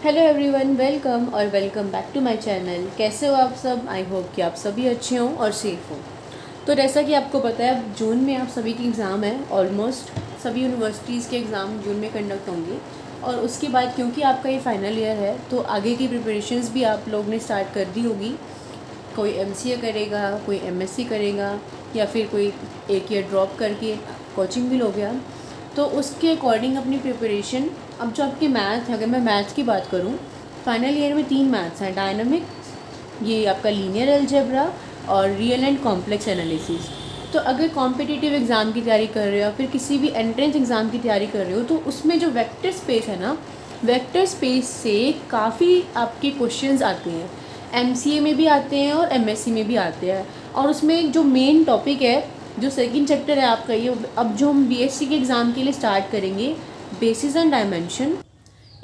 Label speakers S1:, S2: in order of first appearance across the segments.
S1: Hello everyone, welcome और welcome back to my channel. कैसे हो आप सब? आई होप कि आप सभी अच्छे हों और सेफ़ हों। तो जैसा कि आपको पता है, अब जून में आप सभी के एग्ज़ाम है। ऑलमोस्ट सभी यूनिवर्सिटीज़ के एग्ज़ाम जून में कंडक्ट होंगे और उसके बाद क्योंकि आपका ये फाइनल ईयर है तो आगे की प्रिपरेशंस भी आप लोग ने स्टार्ट कर दी होगी। कोई एमसीए करेगा, कोई एमएससी करेगा या फिर कोई एक ईयर ड्रॉप करके कोचिंग भी लोगे आप। तो उसके अकॉर्डिंग अपनी प्रिपरेशन, अब जो आपके मैथ है, अगर मैं मैथ्स की बात करूँ, फाइनल ईयर में 3 मैथ्स हैं, डायनामिक, ये आपका लीनियर अलजेब्रा और रियल एंड कॉम्प्लेक्स एनालिसिस। तो अगर कॉम्पिटिटिव एग्ज़ाम की तैयारी कर रहे हो या फिर किसी भी एंट्रेंस एग्ज़ाम की तैयारी कर रहे हो तो उसमें जो वेक्टर स्पेस है ना, वेक्टर स्पेस से काफ़ी आपके क्वेश्चंस आते हैं। एमसीए में भी आते हैं और एमएससी में भी आते हैं। और उसमें जो मेन टॉपिक है, जो सेकंड चैप्टर है आपका, ये अब जो हम बीएससी के एग्ज़ाम के लिए स्टार्ट करेंगे, बेसिस एंड डायमेंशन,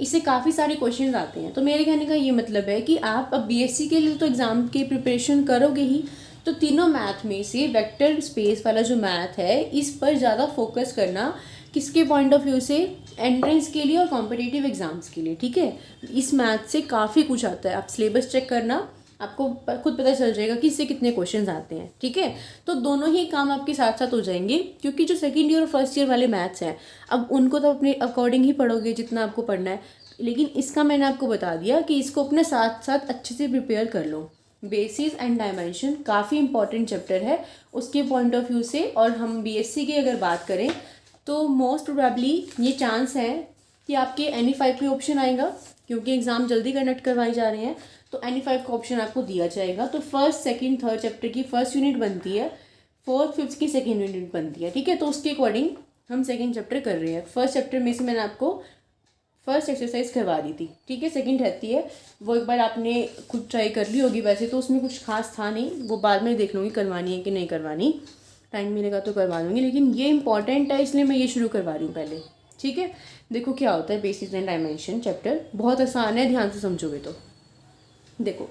S1: इससे काफ़ी सारे क्वेश्चंस आते हैं। तो मेरे कहने का ये मतलब है कि आप अब बीएससी के लिए तो एग्ज़ाम की प्रिपरेशन करोगे ही, तो तीनों मैथ में से वेक्टर स्पेस वाला जो मैथ है इस पर ज़्यादा फोकस करना। किसके पॉइंट ऑफ व्यू से? एंट्रेंस के लिए और कॉम्पिटिटिव एग्ज़ाम्स के लिए। ठीक है, इस मैथ से काफ़ी कुछ आता है। आप सिलेबस चेक करना, आपको खुद पता चल जाएगा कि इससे कितने क्वेश्चंस आते हैं। ठीक है, तो दोनों ही काम आपके साथ साथ हो जाएंगे, क्योंकि जो सेकंड ईयर और फर्स्ट ईयर वाले मैथ्स हैं अब उनको तो अपने अकॉर्डिंग ही पढ़ोगे जितना आपको पढ़ना है। लेकिन इसका मैंने आपको बता दिया कि इसको अपने साथ साथ अच्छे से प्रिपेयर कर लो। बेसिस एंड डायमेंशन काफ़ी इंपॉर्टेंट चैप्टर है उसके पॉइंट ऑफ व्यू से। और हम बीएससी की अगर बात करें तो मोस्ट प्रोबेबली ये चांस है कि आपके NE5 पे ऑप्शन आएगा, क्योंकि एग्ज़ाम जल्दी कंडक्ट करवाए जा रहे हैं। तो NE5 का ऑप्शन आपको दिया जाएगा। तो फर्स्ट सेकंड थर्ड चैप्टर की फर्स्ट यूनिट बनती है, फोर्थ फिफ्थ की सेकंड यूनिट बनती है। ठीक है, तो उसके अकॉर्डिंग हम सेकंड चैप्टर कर रहे हैं। फर्स्ट चैप्टर में से मैंने आपको फर्स्ट एक्सरसाइज करवा दी थी। ठीक है, सेकंड रहती है, वो एक बार आपने खुद ट्राई कर ली होगी। वैसे तो उसमें कुछ खास था नहीं, वो बाद में देख लूँगी करवानी है कि नहीं करवानी, टाइम मिलेगा तो करवा लूँगी। लेकिन ये इंपॉर्टेंट है इसलिए मैं ये शुरू करवा रही हूँ पहले। ठीक है, देखो क्या होता है बेसिस एंड डायमेंशन चैप्टर, बहुत आसान है, ध्यान से समझोगे तो। देखो,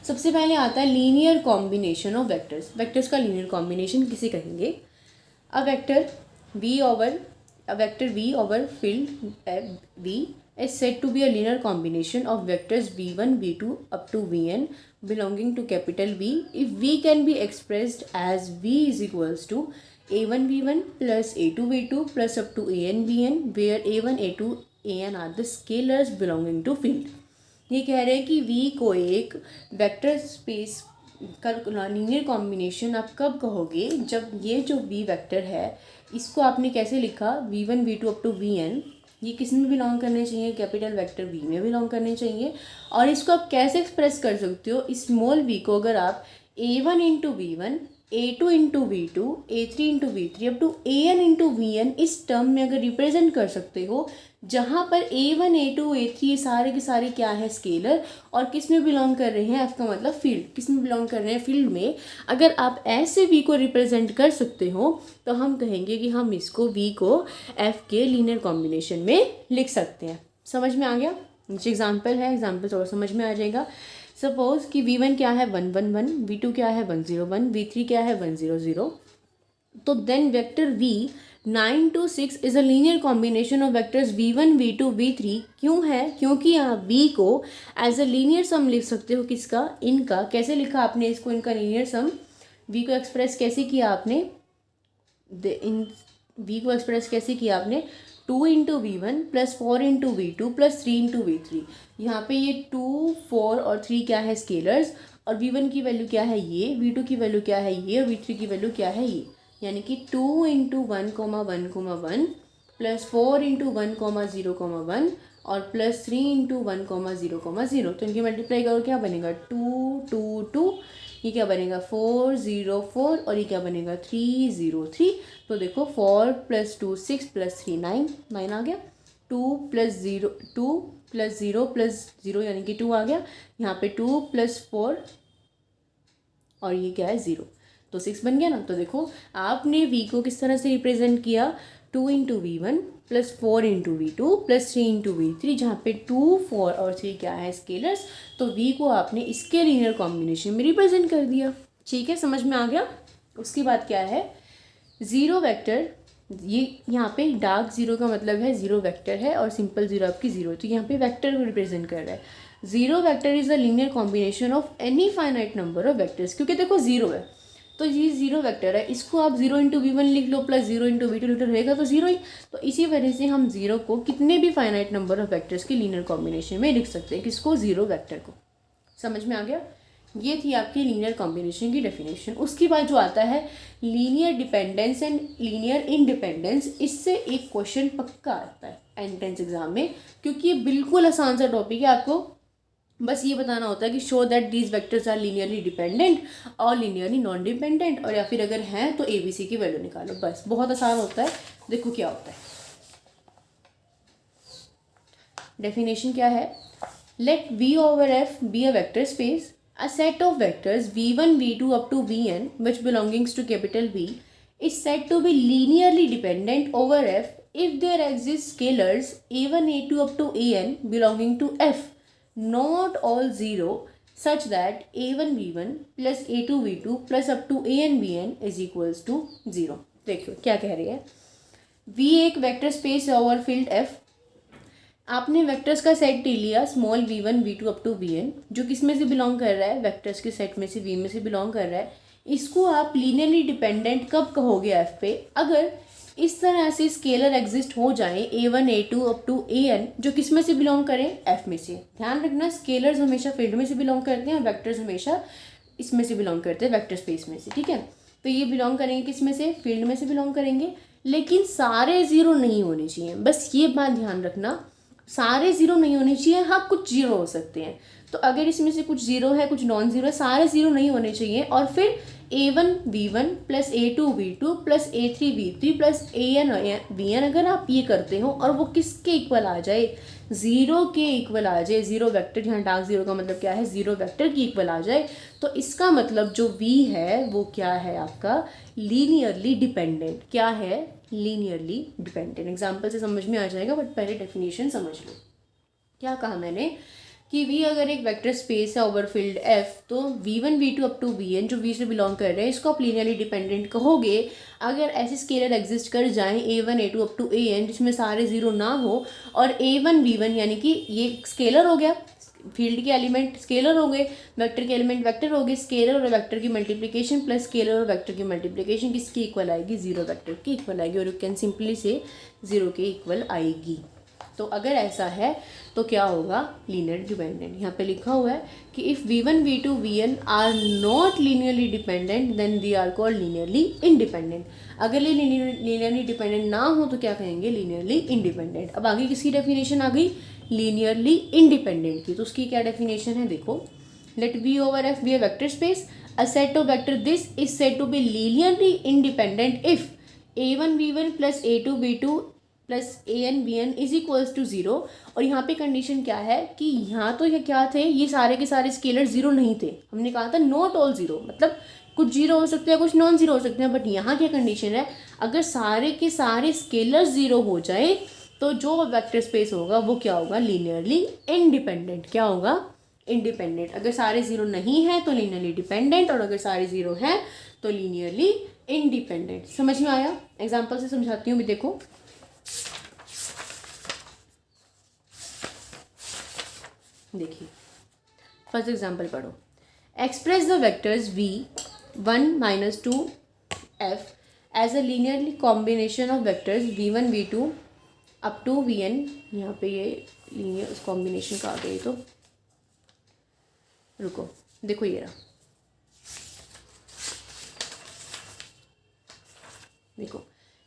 S1: सबसे पहले आता है linear combination of vectors. Vectors का लीनियर कॉम्बिनेशन किसे कहेंगे? A vector v over field v is said to be a linear combination of vectors v1 v2 up to vn belonging to capital V if v can be expressed as v is equals to a1 v1 plus a2 v2 plus up to an vn where a1 a2 an are the scalars belonging to field। ये कह रहे हैं कि v को एक vector space का linear combination आप कब कहोगे? जब ये जो v वेक्टर है इसको आपने कैसे लिखा, v1 v2 up to vn, ये किस में बिलोंग करने चाहिए? कैपिटल वेक्टर v में बिलोंग करने चाहिए। और इसको आप कैसे एक्सप्रेस कर सकते हो? स्मॉल v को अगर आप a1 into we one, a2 into we two, a3 into v three up to an into we n इस टर्म में अगर रिप्रेजेंट कर सकते हो, जहाँ पर a1 a2 a3 ये सारे के सारे क्या है? स्केलर। और किस में बिलोंग कर रहे हैं? f का मतलब फील्ड। किस में बिलोंग कर रहे हैं? फील्ड में। अगर आप ऐसे v को रिप्रेजेंट कर सकते हो तो हम कहेंगे कि हम इसको v को f के लीनियर कॉम्बिनेशन में लिख सकते हैं। समझ में आ गया? नीचे एग्जाम्पल है, एग्जाम्पल थोड़ा समझ में आ जाएगा। सपोज कि v1 क्या है? 1 1 1, v2 क्या है? 1 0 1, v3 क्या है? 1 0 0। तो then vector v 9 to 6 is a linear combination of vectors v1 v2 v3। क्यों है? क्योंकि यहाँ v को एज अ लीनियर सम लिख सकते हो। किसका? इनका। कैसे लिखा आपने इसको? इनका लीनियर सम। v को एक्सप्रेस कैसे किया आपने? इन v को एक्सप्रेस कैसे किया आपने? 2 into we one plus 4 into we two plus 3 into v three. यहाँ पे ये 2 4 और 3 क्या है? स्केलर्स। और v1 की वैल्यू क्या है? ये। v2 की वैल्यू क्या है? ये। और v3 की वैल्यू क्या है? ये। यानी कि 2 into 1 comma 1 comma 1 plus 4 into 1 comma 0 comma 1 और प्लस 3 इंटू 1 कोमा 0 कोमा 0। तो इनकी मल्टीप्लाई करो, क्या बनेगा? 2 2 2, ये क्या बनेगा? 4 0 4 और ये क्या बनेगा? 3 0 3। तो देखो 4 प्लस 2 6 प्लस 3 9, 9 आ गया। 2 प्लस 0 2 प्लस 0 प्लस 0 यानी कि 2 आ गया। यहाँ पे 2 प्लस 4 और ये क्या है? 0, तो 6 बन गया ना। तो देखो आपने v को किस तरह से रिप्रेजेंट किया? 2 into we one plus 4 into we two plus 3 into v three, जहाँ पे 2 4 और 3 क्या है? स्केलर्स। तो v को आपने इसके लीनियर कॉम्बिनेशन में रिप्रेजेंट कर दिया। ठीक है, समझ में आ गया? उसके बाद क्या है? जीरो वेक्टर ये यहाँ पे डार्क ज़ीरो का मतलब है ज़ीरो वेक्टर है और सिंपल ज़ीरो आपकी ज़ीरो, तो यहाँ पे वेक्टर को रिप्रेजेंट कर रहा है। Zero vector is the linear combination of any finite number of vectors, क्योंकि देखो ज़ीरो है तो ये ज़ीरो वेक्टर है, इसको आप जीरो इंटू वी1 लिख लो प्लस जीरो इंटू वी2 लिख लो, रहेगा तो ज़ीरो ही। तो इसी वजह से हम ज़ीरो को कितने भी फाइनाइट नंबर ऑफ वेक्टर्स के लीनियर कॉम्बिनेशन में लिख सकते हैं, किसको, ज़ीरो वेक्टर को। समझ में आ गया? ये थी आपकी लीनियर कॉम्बिनेशन की डेफिनेशन। उसके बाद जो आता है linear dependence and linear independence, इससे एक क्वेश्चन पक्का आता है एंट्रेंस एग्जाम में, क्योंकि ये बिल्कुल आसान सा टॉपिक है। आपको बस ये बताना होता है कि show that these vectors are linearly dependent और लीनियरली नॉन डिपेंडेंट, और या फिर अगर हैं तो ABC की वैल्यू निकालो। बस बहुत आसान होता है। देखो क्या होता है, डेफिनेशन क्या है, late V over F be a vector space. A set of vectors v1, v2 up to vn which belongs to capital V is said to be linearly dependent over F if there exist scalars a1, a2 up to an belonging to F, not all zero, such that a1 v1 plus a2 v2 plus up to an vn is equals to 0। देखो क्या कह रही है, V एक vector space है over field F। आपने vectors का set ले लिया small v1 v2 up to vn, जो किस में से बिलोंग कर रहा है, वेक्टर्स के सेट में से V में से बिलोंग कर रहा है। इसको आप लीनियरली डिपेंडेंट कब कहोगे F पे, अगर इस तरह से स्केलर एग्जिस्ट हो जाए a1 a2 up to an, जो किस में से बिलोंग करें, F में से। ध्यान रखना स्केलर्स हमेशा फील्ड में से बिलोंग करते हैं और वेक्टर्स हमेशा इसमें से बिलोंग करते हैं, वेक्टर स्पेस में से। ठीक है, तो ये बिलोंग करेंगे किस में से, फील्ड में से बिलोंग करेंगे, लेकिन सारे ज़ीरो नहीं होने चाहिए। बस ये बात ध्यान रखना, सारे ज़ीरो नहीं होने चाहिए, हाँ कुछ जीरो हो सकते हैं। तो अगर इसमें से कुछ ज़ीरो है कुछ नॉन ज़ीरो है, सारे ज़ीरो नहीं होने चाहिए। और फिर a1 v1 plus a2 v2 plus a3 v3 plus an vn अगर आप ये करते हो और वो किसके इक्वल आ जाए, ज़ीरो के इक्वल आ जाए, ज़ीरो वेक्टर, यहाँ डार्क ज़ीरो का मतलब क्या है, ज़ीरो वेक्टर की इक्वल आ जाए, तो इसका मतलब जो v है वो क्या है आपका, लीनियरली डिपेंडेंट। क्या है, लीनियरली डिपेंडेंट। एग्जाम्पल से समझ में आ जाएगा, बट पहले डेफिनेशन समझ लो। क्या कहा मैंने कि V अगर एक वेक्टर स्पेस है ओवर फील्ड F, तो v1 v2 up to vn जो V से बिलोंग कर रहे हैं, इसको आप लीनियरली डिपेंडेंट कहोगे अगर ऐसे स्केलर एग्जिस्ट कर जाएं a1 a2 up to an जिसमें सारे ज़ीरो ना हो, और a1 v1 यानी कि ये स्केलर हो गया, फील्ड के एलिमेंट स्केलर हो गए, वेक्टर के एलिमेंट वेक्टर हो गए, स्केलर और वेक्टर की मल्टीप्लिकेशन प्लस स्केलर और वेक्टर की मल्टीप्लिकेशन किसकी इक्वल आएगी, ज़ीरो वेक्टर की इक्वल आएगी, और यू कैन सिंपली से ज़ीरो के इक्वल आएगी। तो अगर ऐसा है तो क्या होगा, लीनियर डिपेंडेंट। यहाँ पे लिखा हुआ है कि if v1 v2 vn are not linearly dependent then they are called linearly independent. अगर ये लीनियरली डिपेंडेंट ना हो तो क्या कहेंगे, लीनियरली इंडिपेंडेंट। अब आगे किसकी डेफिनेशन आ गई, लीनियरली इंडिपेंडेंट की। तो उसकी क्या डेफिनेशन है, देखो, late V over F be a vector space, a set of vector this is said to be linearly independent if a1 v1 plus a2 v2 plus an vn is equals to zero. और यहाँ पे condition क्या है कि यहाँ तो ये क्या थे, ये सारे के सारे स्केलर ज़ीरो नहीं थे, हमने कहा था नॉट ऑल ज़ीरो, मतलब कुछ जीरो हो सकते हैं कुछ नॉन ज़ीरो हो सकते हैं। बट यहाँ क्या कंडीशन है, अगर सारे के सारे स्केलर ज़ीरो हो जाए तो जो वेक्टर स्पेस होगा वो क्या होगा, लीनियरली इंडिपेंडेंट। क्या होगा, इंडिपेंडेंट। अगर सारे ज़ीरो नहीं है तो लीनियरली डिपेंडेंट, और अगर सारे ज़ीरो हैं तो लीनियरली इंडिपेंडेंट। समझ में आया? एग्जाम्पल से समझाती हूँ भी, देखो देखिए, फर्स्ट एग्जाम्पल पढ़ो, express the vectors v1 minus 2f as a linearly combination of vectors v1 v2 up to vn। यहाँ पे ये लीनियर कॉम्बिनेशन का आ गई, तो रुको, देखो ये रहा, देखो,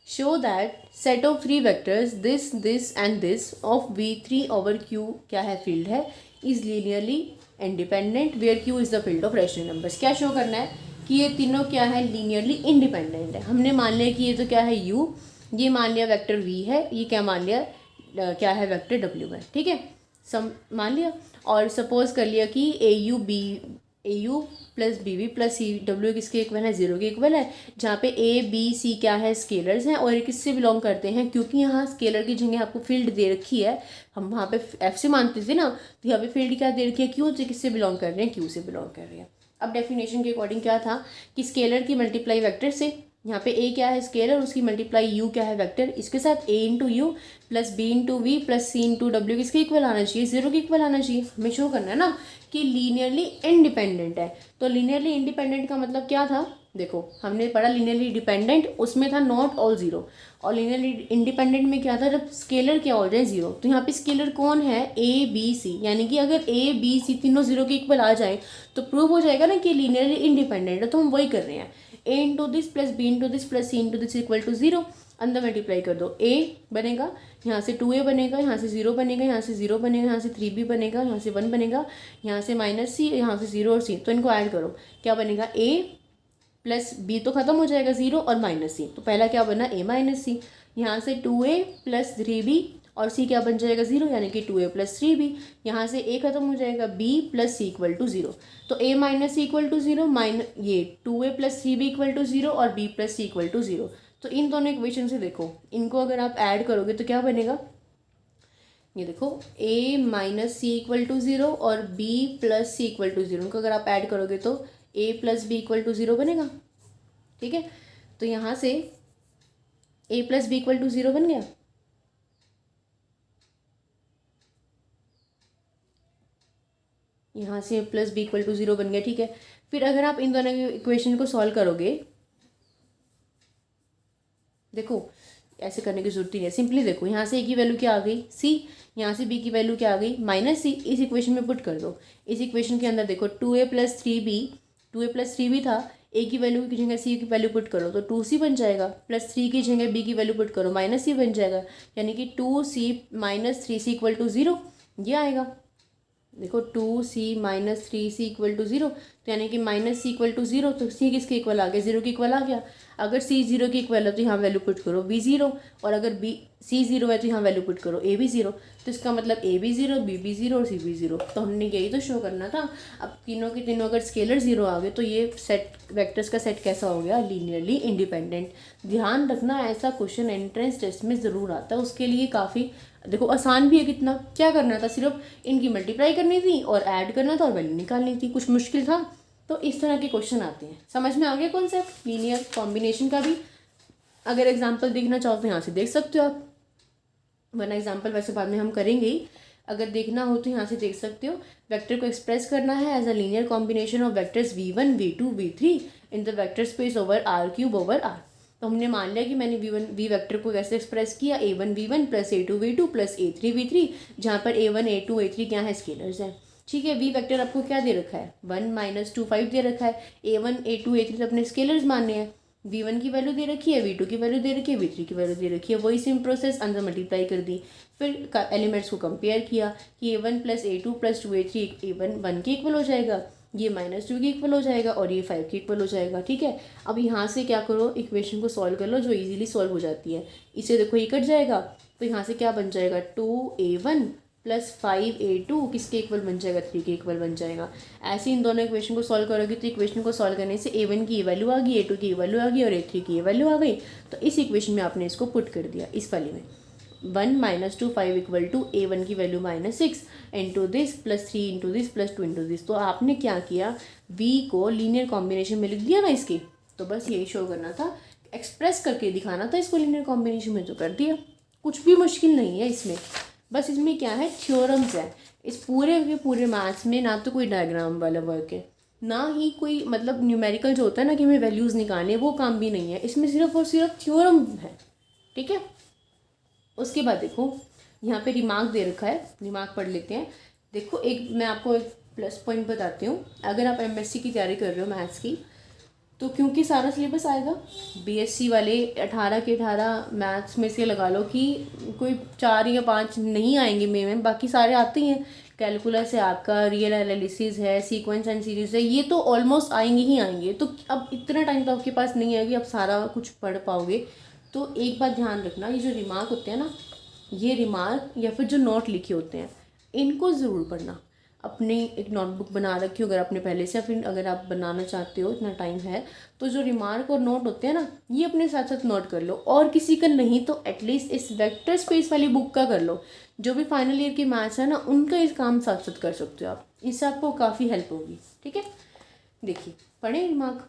S1: show that set of three vectors this and this of v3 over q क्या है, फील्ड है, is linearly independent where q is the field of rational numbers। क्या शो करना है कि ये तीनों क्या है, लीनियरली इंडिपेंडेंट है। हमने मान लिया कि ये तो क्या है u, ये मान लिया वेक्टर v है, ये क्या मान लिया क्या है, वेक्टर w है। ठीक है, मान लिया, और सपोज कर लिया कि au plus b v plus c डब्ल्यू किसके इक्वल है, ज़ीरो के इक्वल है, जहाँ पे ए बी सी क्या है, स्केलर्स हैं, और ये किससे बिलोंग करते हैं, क्योंकि यहाँ स्केलर की जगह आपको फील्ड दे रखी है, हम वहाँ पे एफ से मानते थे ना, तो यहाँ पे फील्ड क्या दे रखी है, क्यू से, किससे बिलोंग कर रहे हैं, क्यू से बिलोंग कर रहे हैं। अब डेफिनेशन के अकॉर्डिंग क्या था कि स्केलर की मल्टीप्लाई वेक्टर से, यहाँ पे a क्या है स्केलर, उसकी मल्टीप्लाई u क्या है वेक्टर, इसके साथ a into u plus b into v plus c into डब्ल्यू किसके इक्वल आना चाहिए, जीरो के इक्वल आना चाहिए। हमें शो करना है ना कि लीनियरली इंडिपेंडेंट है। तो लीनियरली इंडिपेंडेंट का मतलब क्या था, देखो हमने पढ़ा लीनियरली डिपेंडेंट, उसमें था नॉट ऑल जीरो, और लीनियरली इंडिपेंडेंट में क्या था, जब स्केलर क्या हो जाए जीरो। तो यहाँ पे स्केलर कौन है, ए बी सी, यानी कि अगर ए बी सी तीनों जीरो के इक्वल आ जाए तो प्रूव हो जाएगा ना कि लीनियरली इंडिपेंडेंट है। तो हम वही कर रहे हैं, A into this plus B into this plus C into this equal to zero. अंदर मल्टीप्लाई कर दो, ए बनेगा, यहाँ से 2a बनेगा, यहाँ से 0 बनेगा, यहाँ से 0 बनेगा, यहाँ से 3b बनेगा, यहाँ से 1 बनेगा, यहाँ से माइनस सी, यहाँ से 0 और c। तो इनको ऐड करो, क्या बनेगा, a प्लस बी तो खत्म हो जाएगा 0 और माइनस सी। तो पहला क्या बना, a माइनस सी। यहाँ से 2a प्लस 3b और c क्या बन जाएगा 0, यानी कि 2a प्लस 3b। यहाँ से a खत्म हो जाएगा, b plus c equal to 0। तो a minus C equal to 0, ये 2a plus 3b equal to 0 और b plus C equal to 0। तो इन दोनों इक्वेशन से देखो, इनको अगर आप ऐड करोगे तो क्या बनेगा, ये देखो a minus C equal to 0 और b plus C equal to 0, इनको अगर आप ऐड करोगे तो a plus B equal to 0 बनेगा। ठीक है, तो यहाँ से a plus B equal to 0 बन गया। यहाँ से a plus B equal to 0 बन गया। ठीक है, फिर अगर आप इन दोनों इक्वेशन को सॉल्व करोगे, देखो ऐसे करने की जरूरत ही नहीं है, सिंपली देखो यहाँ से a की वैल्यू क्या आ गई c, यहाँ से b की वैल्यू क्या आ गई माइनस सी, इस इक्वेशन में पुट कर दो। इस इक्वेशन के अंदर देखो 2a प्लस 3b था, a की वैल्यू की जगह c की वैल्यू पुट करो तो 2c बन जाएगा, प्लस 3 की जगह b की वैल्यू पुट करो माइनस सी बन जाएगा, यानी कि 2c minus 3c equal to 0, ये आएगा। देखो 2c minus 3c equal to 0, तो यानी कि माइनस सी इक्वल टू 0, तो c किसके इक्वल आ गया, 0 के इक्वल आ गया। अगर c 0 की इक्वल है तो यहाँ वैल्यू पुट करो b 0, और अगर c 0 है तो यहाँ वैल्यू पुट करो a भी 0। तो इसका मतलब a भी 0, b भी 0 और c भी 0। तो हमने यही तो शो करना था। अब तीनों के तीनों अगर स्केलर 0 आ गए तो ये सेट वेक्टर्स का सेट कैसा हो गया, लीनियरली इंडिपेंडेंट। ध्यान रखना ऐसा क्वेश्चन एंट्रेंस टेस्ट में ज़रूर आता है, उसके लिए काफ़ी देखो आसान भी है कितना, क्या करना था, सिर्फ इनकी मल्टीप्लाई करनी थी और ऐड करना था और वैल्यू निकालनी थी, कुछ मुश्किल था। तो इस तरह के क्वेश्चन आते हैं, समझ में आ गया कॉन्सेप्ट लीनियर कॉम्बिनेशन का भी। अगर एग्जांपल देखना चाहो तो यहाँ से देख सकते हो आप, वरना एग्जांपल वैसे बाद में हम करेंगे ही। अगर देखना हो तो यहाँ से देख सकते हो। वेक्टर को एक्सप्रेस करना है as a linear combination of vectors v1 v2 v3 in the vector space over r³ over r। तो हमने मान लिया कि मैंने v वेक्टर को कैसे एक्सप्रेस किया, a1 v1 plus a2 v2 plus a3 v3, जहाँ पर a1 a2 a3 क्या है, स्केलर्स हैं। ठीक है, v वेक्टर आपको क्या दे रखा है, 1 माइनस 2 5 दे रखा है। a1 a2 a3 तो अपने स्केलर्स मानने हैं। v1 की वैल्यू दे रखी है, v2 की वैल्यू दे रखी है, v3 की वैल्यू दे रखी है, वही सेम प्रोसेस अंदर मल्टीप्लाई कर दी। फिर एलिमेंट्स को कंपेयर किया कि a1 plus a2 plus 2a3 a1 1 के इक्वल हो जाएगा, ये -2 के इक्वल हो जाएगा और ये 5 के इक्वल हो जाएगा। ठीक है, अब यहाँ से क्या करो, इक्वेशन को सॉल्व कर लो जो इजीली सॉल्व हो जाती है। इसे देखो ये कट जाएगा, तो यहाँ से क्या बन जाएगा, 2a1 प्लस 5a2 किसके इक्वल बन जाएगा, 3 के इक्वल बन जाएगा। ऐसे इन दोनों इक्वेशन को सॉल्व करोगे तो इक्वेशन को सॉल्व करने से a1 की ये वैल्यू आ गई, a2 की ये वैल्यू आ गई और a3 की ये वैल्यू आ गई। तो इस इक्वेशन में आपने इसको पुट कर दिया इस वाले में, 1 माइनस 2 5 इक्वल टू a1 की value -6 into this plus 3 into this plus 2 into this. तो आपने क्या किया, v को लीनियर कॉम्बिनेशन में लिख दिया ना इसके, तो बस यही शो करना था, एक्सप्रेस करके दिखाना था इसको लीनियर कॉम्बिनेशन में, तो कर दिया। कुछ भी मुश्किल नहीं है इसमें, बस इसमें क्या है, थ्योरम्स है। इस पूरे के पूरे मैथ्स में ना तो कोई डायग्राम वाला वर्क है, ना ही कोई मतलब न्यूमेरिकल जो होता है ना कि हमें वैल्यूज़ निकालने, वो काम भी नहीं है इसमें, सिर्फ और सिर्फ थ्योरम है। ठीक है, उसके बाद देखो यहाँ पे रिमार्क दे रखा है, रिमार्क पढ़ लेते हैं। देखो एक मैं आपको एक प्लस पॉइंट बताती हूँ, अगर आप एमएससी की तैयारी कर रहे हो मैथ्स की, तो क्योंकि सारा सिलेबस आएगा, बीएससी वाले 18 के 18 मैथ्स में से लगा लो कि कोई 4 या 5 नहीं आएंगे में बाकी सारे आते ही हैं। कैलकुलस है आपका, रियल एनालिसिस है, सीक्वेंस एंड सीरीज है, ये तो ऑलमोस्ट आएंगे ही आएंगे। तो अब इतना टाइम तो आपके पास नहीं है कि आप सारा कुछ पढ़ पाओगे। तो एक बात ध्यान रखना, ये जो रिमार्क होते हैं ना, ये रिमार्क या फिर जो नोट लिखे होते हैं, इनको ज़रूर पढ़ना। अपनी एक नोटबुक बना रखी हो अगर आपने पहले से, फिर अगर आप बनाना चाहते हो, इतना टाइम है, तो जो रिमार्क और नोट होते हैं ना, ये अपने साथ साथ नोट कर लो। और किसी का नहीं तो एटलीस्ट इस वेक्टर स्पेस वाली बुक का कर लो। जो भी फाइनल ईयर के मैथ्स है ना, उनका इस काम साथ साथ कर सकते हो आप, इससे आपको काफ़ी हेल्प होगी। ठीक है, देखिए पढ़े remark.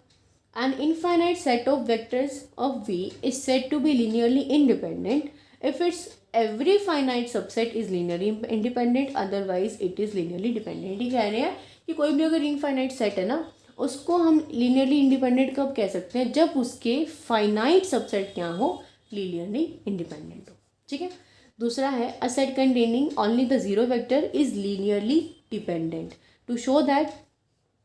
S1: An infinite set of vectors of V is said to be linearly independent if its every finite subset is linearly independent, otherwise it is linearly dependent। ये कह रहे हैं कि कोई भी अगर इनफाइनाइट सेट है ना, उसको हम लीनियरली इंडिपेंडेंट कब कह सकते हैं, जब उसके फाइनाइट सबसेट क्या हो, लीनियरली इंडिपेंडेंट हो। ठीक है। दूसरा है a set containing only the zero vector is linearly dependent. To show that,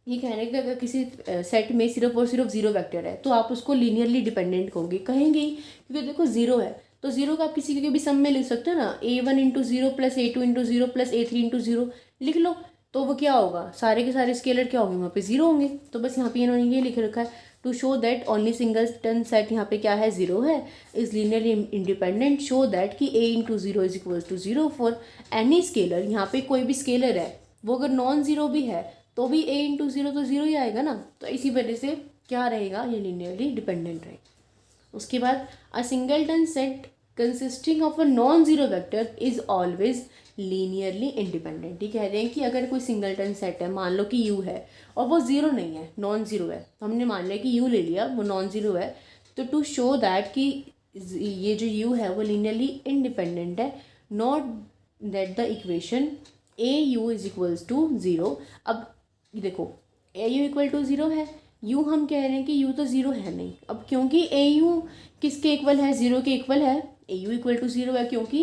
S1: ये कह रहे हैं कि अगर किसी सेट में सिर्फ और सिर्फ जीरो वेक्टर है तो आप उसको लीनियरली डिपेंडेंट कहोगे, कहेंगे ही, क्योंकि देखो जीरो है तो जीरो का आप किसी के भी सम में लिख सकते हो ना, A1 into zero plus A2 into zero plus A3 into zero लिख लो, तो वो क्या होगा, सारे के सारे स्केलर क्या होंगे, वहाँ पे जीरो होंगे। तो बस यहाँ पे इन्होंने ये लिख रखा है, to show that only singleton set यहाँ पे क्या है, जीरो है, is linearly independent, show that कि A into zero is equal to zero for any scalar. यहाँ पे कोई भी स्केलर है वो अगर नॉन जीरो भी है तो भी A इंटू जीरो तो जीरो ही आएगा ना, तो इसी वजह से क्या रहेगा, ये लीनियरली डिपेंडेंट रहेगा। उसके बाद a singleton set consisting of a non zero vector is always linearly independent. ये कह रहे हैं कि अगर कोई सिंगलटन सेट है, मान लो कि U है और वो जीरो नहीं है, नॉन जीरो है, तो हमने मान लिया कि U ले लिया, वो नॉन जीरो है, तो टू शो दैट कि ये जो U है वो लीनियरली इंडिपेंडेंट है, not that the equation AU is equals to zero. अब देखो AU इक्वल टू ज़ीरो है, U हम कह रहे हैं कि U तो ज़ीरो है नहीं। अब क्योंकि AU किसके इक्वल है, ज़ीरो के इक्वल है, AU इक्वल टू ज़ीरो है, क्योंकि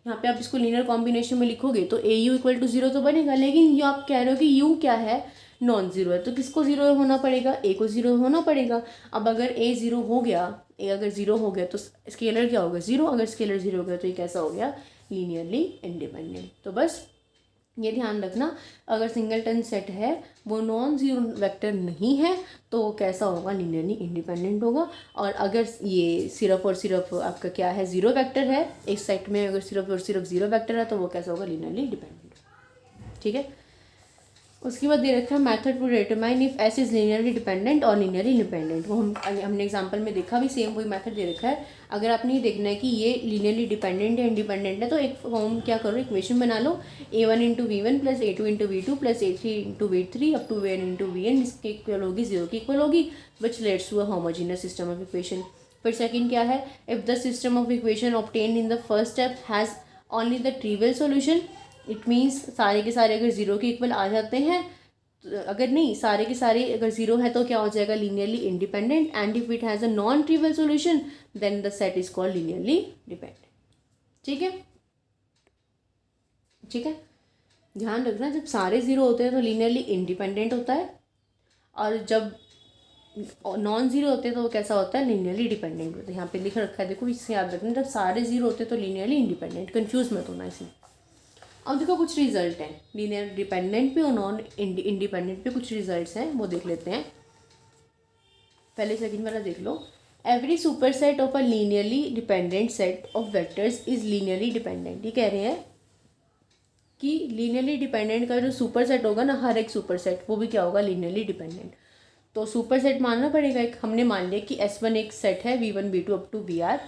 S1: यहाँ पे आप इसको लीनियर कॉम्बिनेशन में लिखोगे तो AU इक्वल टू ज़ीरो तो बनेगा, लेकिन ये आप कह रहे हो कि U क्या है, नॉन ज़ीरो है, तो किसको ज़ीरो होना पड़ेगा, A को ज़ीरो होना पड़ेगा। अब अगर A ज़ीरो हो गया, A अगर ज़ीरो हो गया तो स्केलर क्या होगा, ज़ीरो, अगर स्केलर ज़ीरो हो गया तो ये कैसा हो गया, लीनियरली इंडिपेंडेंट। तो बस ये ध्यान रखना, अगर सिंगलटन सेट है वो नॉन जीरो वेक्टर नहीं है तो वो कैसा होगा, लीनियरली इंडिपेंडेंट होगा। और अगर ये सिर्फ और सिर्फ आपका क्या है, जीरो वेक्टर है, एक सेट में अगर सिर्फ और सिर्फ जीरो वेक्टर है तो वो कैसा होगा, लीनियरली डिपेंडेंट। ठीक है। उसके बाद दे रखा है method to determine if S is linearly dependent और लीनियरली इंडिपेंडेंट। वो हमने एग्जांपल में देखा भी, सेम वही मेथड दे रखा है। अगर आपने ये देखना है कि ये लीनियरली डिपेंडेंट या इंडिपेंडेंट है तो एक फॉर्म क्या करो, इक्वेशन बना लो, A1 into V1 plus A2 into V2 plus A3 into V3 up to Vn into Vn, इसके इक्वल होगी, जीरो की इक्वल होगी, which lets to a homogeneous system of equation. फिर सेकंड क्या है, if the system of equation obtained in the first step has only the trivial solution, it means सारे के सारे अगर जीरो के इक्वल आ जाते हैं, अगर नहीं सारे के सारे अगर जीरो है तो क्या हो जाएगा, linearly independent, and if it has a non trivial solution then the set is called linearly dependent. ठीक है, ठीक है, ध्यान रखना, जब सारे जीरो होते हैं तो लीनियरली इंडिपेंडेंट होता है, और जब नॉन जीरो होते हैं तो वो कैसा होता है, लीनियरली डिपेंडेंट होता है। यहाँ पे लिख रखा है, देखो इससे याद रखना, जब सारे जीरो होते हैं तो लीनियरली इंडिपेंडेंट, कंफ्यूज मत होना इसमें। अब देखो कुछ रिजल्ट हैं लीनियर डिपेंडेंट पे और नॉन इंडिपेंडेंट पे, कुछ रिजल्ट्स हैं वो देख लेते हैं। पहले सेकंड वाला देख लो, every super set of a linearly dependent set of vectors is linearly dependent. ये कह रहे हैं कि लीनियरली डिपेंडेंट का जो सुपर सेट होगा ना, हर एक सुपर सेट वो भी क्या होगा, लीनियरली डिपेंडेंट। तो सुपर सेट मानना पड़ेगा एक, हमने मान लिया कि S1 एक सेट है V1 V2 up to VR,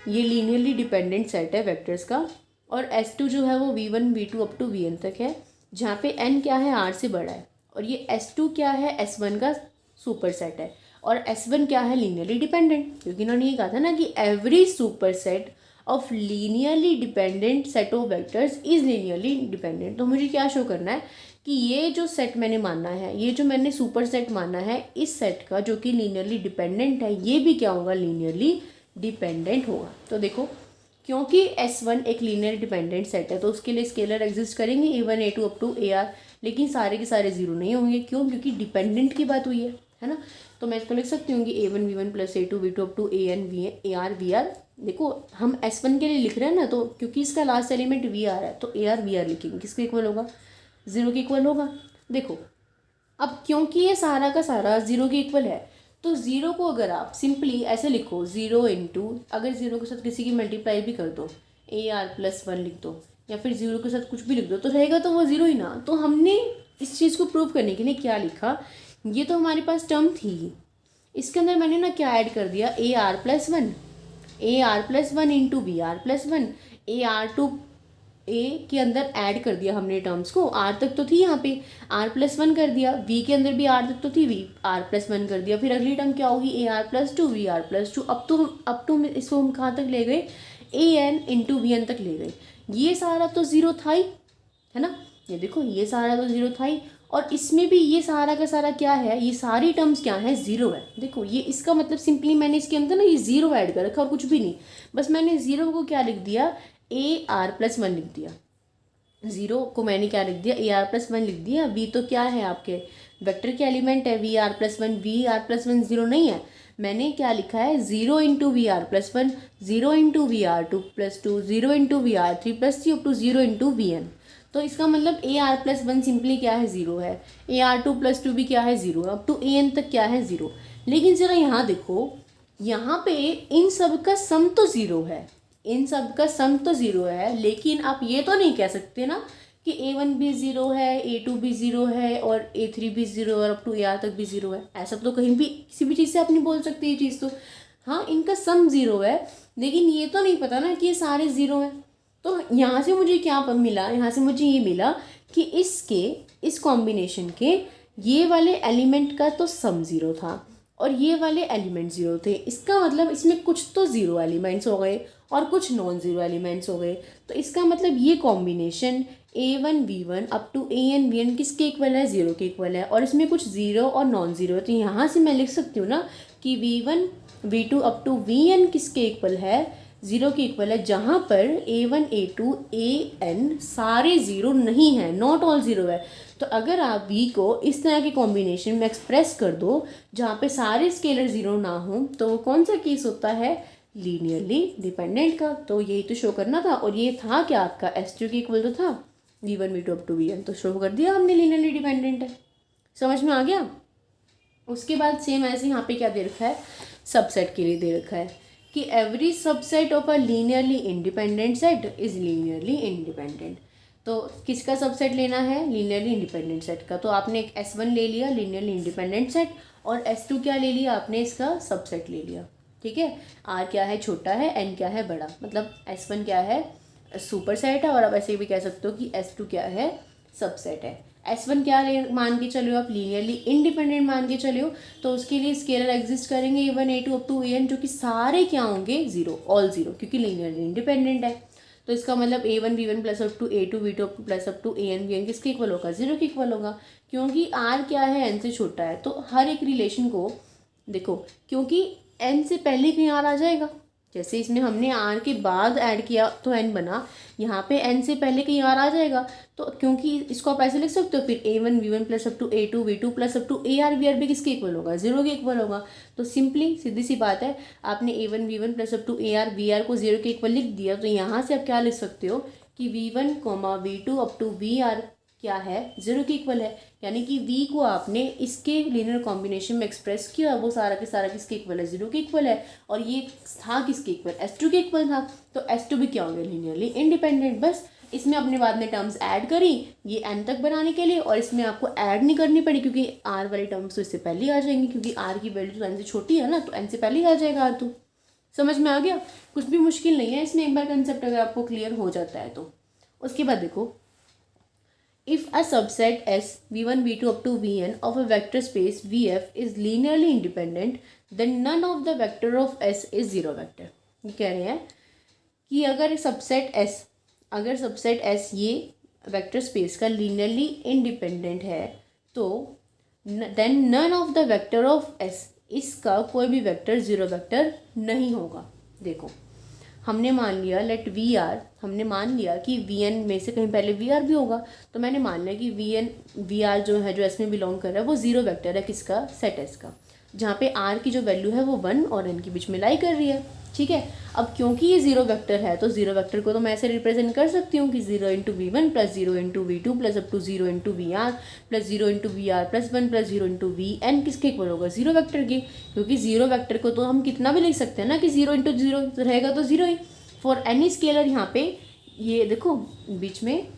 S1: ये लीनियरली डिपेंडेंट सेट है वेक्टर्स का, और S2 जो है वो V1 V2 up to Vn तक है, जहाँ पे n क्या है, R से बड़ा है, और ये S2 क्या है, S1 का सुपर सेट है, और S1 क्या है, लीनियरली डिपेंडेंट, क्योंकि इन्होंने ये कहा था ना कि every super set of linearly dependent set of vectors is linearly dependent. तो मुझे क्या शो करना है कि ये जो सेट मैंने मानना है, ये जो मैंने सुपर सेट मानना है, इस सेट का जो कि लीनियरली डिपेंडेंट है, ये भी क्या होगा, लीनियरली डिपेंडेंट होगा। तो देखो, क्योंकि S1 एक लीनियर डिपेंडेंट सेट है तो उसके लिए स्केलर एग्जिस्ट करेंगे A1 A2 up to AR, लेकिन सारे के सारे जीरो नहीं होंगे, क्यों, क्योंकि डिपेंडेंट की बात हुई है ना। तो मैं इसको लिख सकती हूँ कि A1 V1 plus A2 V2 up to AN AR VR। देखो हम S1 के लिए लिख रहे हैं ना, तो क्योंकि इसका लास्ट एलिमेंट VR है तो AR VR लिखेंगे, किसके इक्वल होगा, जीरो के इक्वल होगा। देखो अब क्योंकि ये सारा का सारा जीरो के इक्वल है, तो ज़ीरो को अगर आप सिंपली ऐसे लिखो, ज़ीरो इंटू, अगर ज़ीरो के साथ किसी की मल्टीप्लाई भी कर दो, AR प्लस 1 लिख दो, या फिर ज़ीरो के साथ कुछ भी लिख दो, तो रहेगा तो वो ज़ीरो ही ना। तो हमने इस चीज़ को प्रूव करने के लिए क्या लिखा, ये तो हमारे पास टर्म थी, इसके अंदर मैंने ना क्या ऐड कर दिया, AR plus 1 into VR plus 1, AR to A के अंदर ऐड कर दिया हमने टर्म्स को, आर तक तो थी यहाँ पे, r+1 कर दिया, वी के अंदर भी आर तक तो थी, वी r+1 कर दिया, फिर अगली टर्म क्या होगी AR+2 VR+2, अब तो इसको हम कहाँ तक ले गए, AN × VN तक ले गए। ये सारा तो ज़ीरो था ही, है ना, ये देखो ये सारा तो ज़ीरो था ही, और इसमें भी ये सारा का सारा क्या है, ये सारी टर्म्स क्या है, ज़ीरो है। देखो ये इसका मतलब सिंपली मैंने इसके अंदर ना ये ज़ीरो ऐड कर रखा और कुछ भी नहीं, बस मैंने ज़ीरो को क्या लिख दिया, AR+1 लिख दिया, ज़ीरो को मैंने क्या लिख दिया, AR+1 लिख दिया। वी तो क्या है आपके वेक्टर के एलिमेंट है, VR+1, VR+1 ज़ीरो नहीं है, मैंने क्या लिखा है, 0 × VR+1, 0 × VR2+2, 0 × VR3+3 up to 0 × VN। तो इसका मतलब AR+1 सिंपली क्या है, ज़ीरो है, AR2+2 भी क्या है, ज़ीरो, अप टू AN तक क्या है, ज़ीरो। लेकिन ज़रा यहाँ देखो, यहाँ पे इन सब का सम तो ज़ीरो है, इन सब का सम तो ज़ीरो है, लेकिन आप ये तो नहीं कह सकते ना कि A1 भी ज़ीरो है, A2 भी ज़ीरो है और A3 भी ज़ीरो और अप टू AR तक भी ज़ीरो है। ऐसा तो कहीं भी किसी भी चीज़ से आप नहीं बोल सकते ये चीज़ तो, हाँ इनका सम ज़ीरो है, लेकिन ये तो नहीं पता ना कि ये सारे ज़ीरो हैं। तो यहाँ से मुझे क्या मिला, यहाँ से मुझे ये मिला कि इस कॉम्बिनेशन के ये वाले एलिमेंट का तो सम ज़ीरो था और ये वाले एलिमेंट ज़ीरो थे। इसका मतलब इसमें कुछ तो ज़ीरो एलिमेंट्स हो गए और कुछ नॉन ज़ीरो एलिमेंट्स हो गए। तो इसका मतलब ये combination A1 V1 up to AN VN किसके इक्वल है, ज़ीरो के इक्वल है, और इसमें कुछ ज़ीरो और नॉन ज़ीरो है। तो यहाँ से मैं लिख सकती हूँ ना कि V1 V2 up to VN किसके इक्वल है, ज़ीरो के इक्वल है, जहाँ पर A1 A2 AN सारे ज़ीरो नहीं है, नॉट ऑल ज़ीरो है। तो अगर आप V को इस तरह के कॉम्बिनेशन में एक्सप्रेस कर दो जहाँ पे सारे स्केलर ज़ीरो ना हो, तो वो कौन सा केस होता है, लीनियरली डिपेंडेंट का। तो यही तो शो करना था, और ये था क्या आपका S2 के इक्वल तो था, V1 V2 up to VN, तो शो कर दिया हमने लीनियरली डिपेंडेंट है। समझ में आ गया। उसके बाद सेम ऐसे यहाँ पे क्या दे रखा है, सबसेट के लिए दे रखा है कि every subset of a linearly independent set is linearly independent. तो किसका सबसेट लेना है, लीनियरली इंडिपेंडेंट सेट का। तो आपने एक S1 ले लिया लीनियरली इंडिपेंडेंट सेट, और S2 क्या ले लिया आपने, इसका सबसेट ले लिया, ठीक है। R क्या है, छोटा है, N क्या है, बड़ा, मतलब S1 क्या है, सुपर सेट है, और आप ऐसे भी कह सकते हो कि S2 क्या है, सबसेट है। S1 क्या मान के चले हो आप, लीनियरली इंडिपेंडेंट मान के चले हो, तो उसके लिए स्केलर एग्जिस्ट करेंगे A1 A2 up to AN, जो कि सारे क्या होंगे, ज़ीरो, ऑल ज़ीरो, क्योंकि लीनियरली इंडिपेंडेंट है। तो इसका मतलब A1 V1 plus up to A2 V2 plus up to AN VN किसके इक्वल होगा, ज़ीरो के इक्वल होगा, क्योंकि R क्या है, N से छोटा है। तो हर एक रिलेशन को देखो, क्योंकि N से पहले कहीं R आ जाएगा, जैसे इसमें हमने R के बाद ऐड किया तो N बना, यहाँ पे N से पहले कहीं R आ जाएगा। तो क्योंकि इसको आप ऐसे लिख सकते हो, फिर A1 V1 plus up to A2 V2 plus up to AR VR भी किसके इक्वल होगा, ज़ीरो के इक्वल होगा। तो सिंपली सीधी सी बात है, आपने A1 V1 plus up to AR VR को ज़ीरो के इक्वल लिख दिया। तो यहाँ से आप क्या लिख सकते हो कि V1 V2 up to VR क्या है, ज़ीरो के इक्वल है, यानी कि V को आपने इसके लीनियर कॉम्बिनेशन में एक्सप्रेस किया, वो सारा के सारा किसके इक्वल है, ज़ीरो के इक्वल है, और ये था किसके इक्वल, S2 के इक्वल था। तो S2 भी क्या हो गया, लीनियरली इंडिपेंडेंट। बस इसमें अपने बाद में टर्म्स ऐड करी ये n तक बनाने के लिए, और इसमें आपको ऐड नहीं करनी पड़ी क्योंकि r वाली टर्म्स तो इससे पहले ही आ जाएंगी, क्योंकि r की वैल्यू तो n से छोटी है ना, तो n से पहले ही आ जाएगा r। तो समझ में आ गया, कुछ भी मुश्किल नहीं है इसमें, एक बार कंसेप्ट अगर आपको क्लियर हो जाता है तो। उसके बाद देखो, if a subset S V1 V2 up to Vn of a vector space Vf is linearly independent, then none of the vector of S is zero vector। ये कह रहे हैं कि अगर सबसेट S ये वेक्टर स्पेस का linearly independent है, तो then none of the vector of S, इसका कोई भी वेक्टर ज़ीरो वेक्टर नहीं होगा। देखो हमने मान लिया लेट VR, हमने मान लिया कि VN में से कहीं पहले VR भी होगा, तो मैंने मान लिया कि VR जो है, जो S में बिलोंग कर रहा है, वो ज़ीरो वेक्टर है किसका, सेट S का, जहाँ पे R की जो वैल्यू है वो 1 और N के बीच में लाई कर रही है, ठीक है। अब क्योंकि ये ज़ीरो वेक्टर है, तो ज़ीरो वेक्टर को तो मैं ऐसे रिप्रेजेंट कर सकती हूँ कि 0 × V1 plus 0 × V2 plus up to 0 × VR plus 0 × VR plus 1 plus 0 × VN किसके इक्वल होगा, ज़ीरो वेक्टर के, क्योंकि ज़ीरो वेक्टर को तो हम कितना भी लिख सकते हैं ना कि 0 × 0 रहेगा तो zero he. For any scalar, यहाँ पे ये देखो बीच में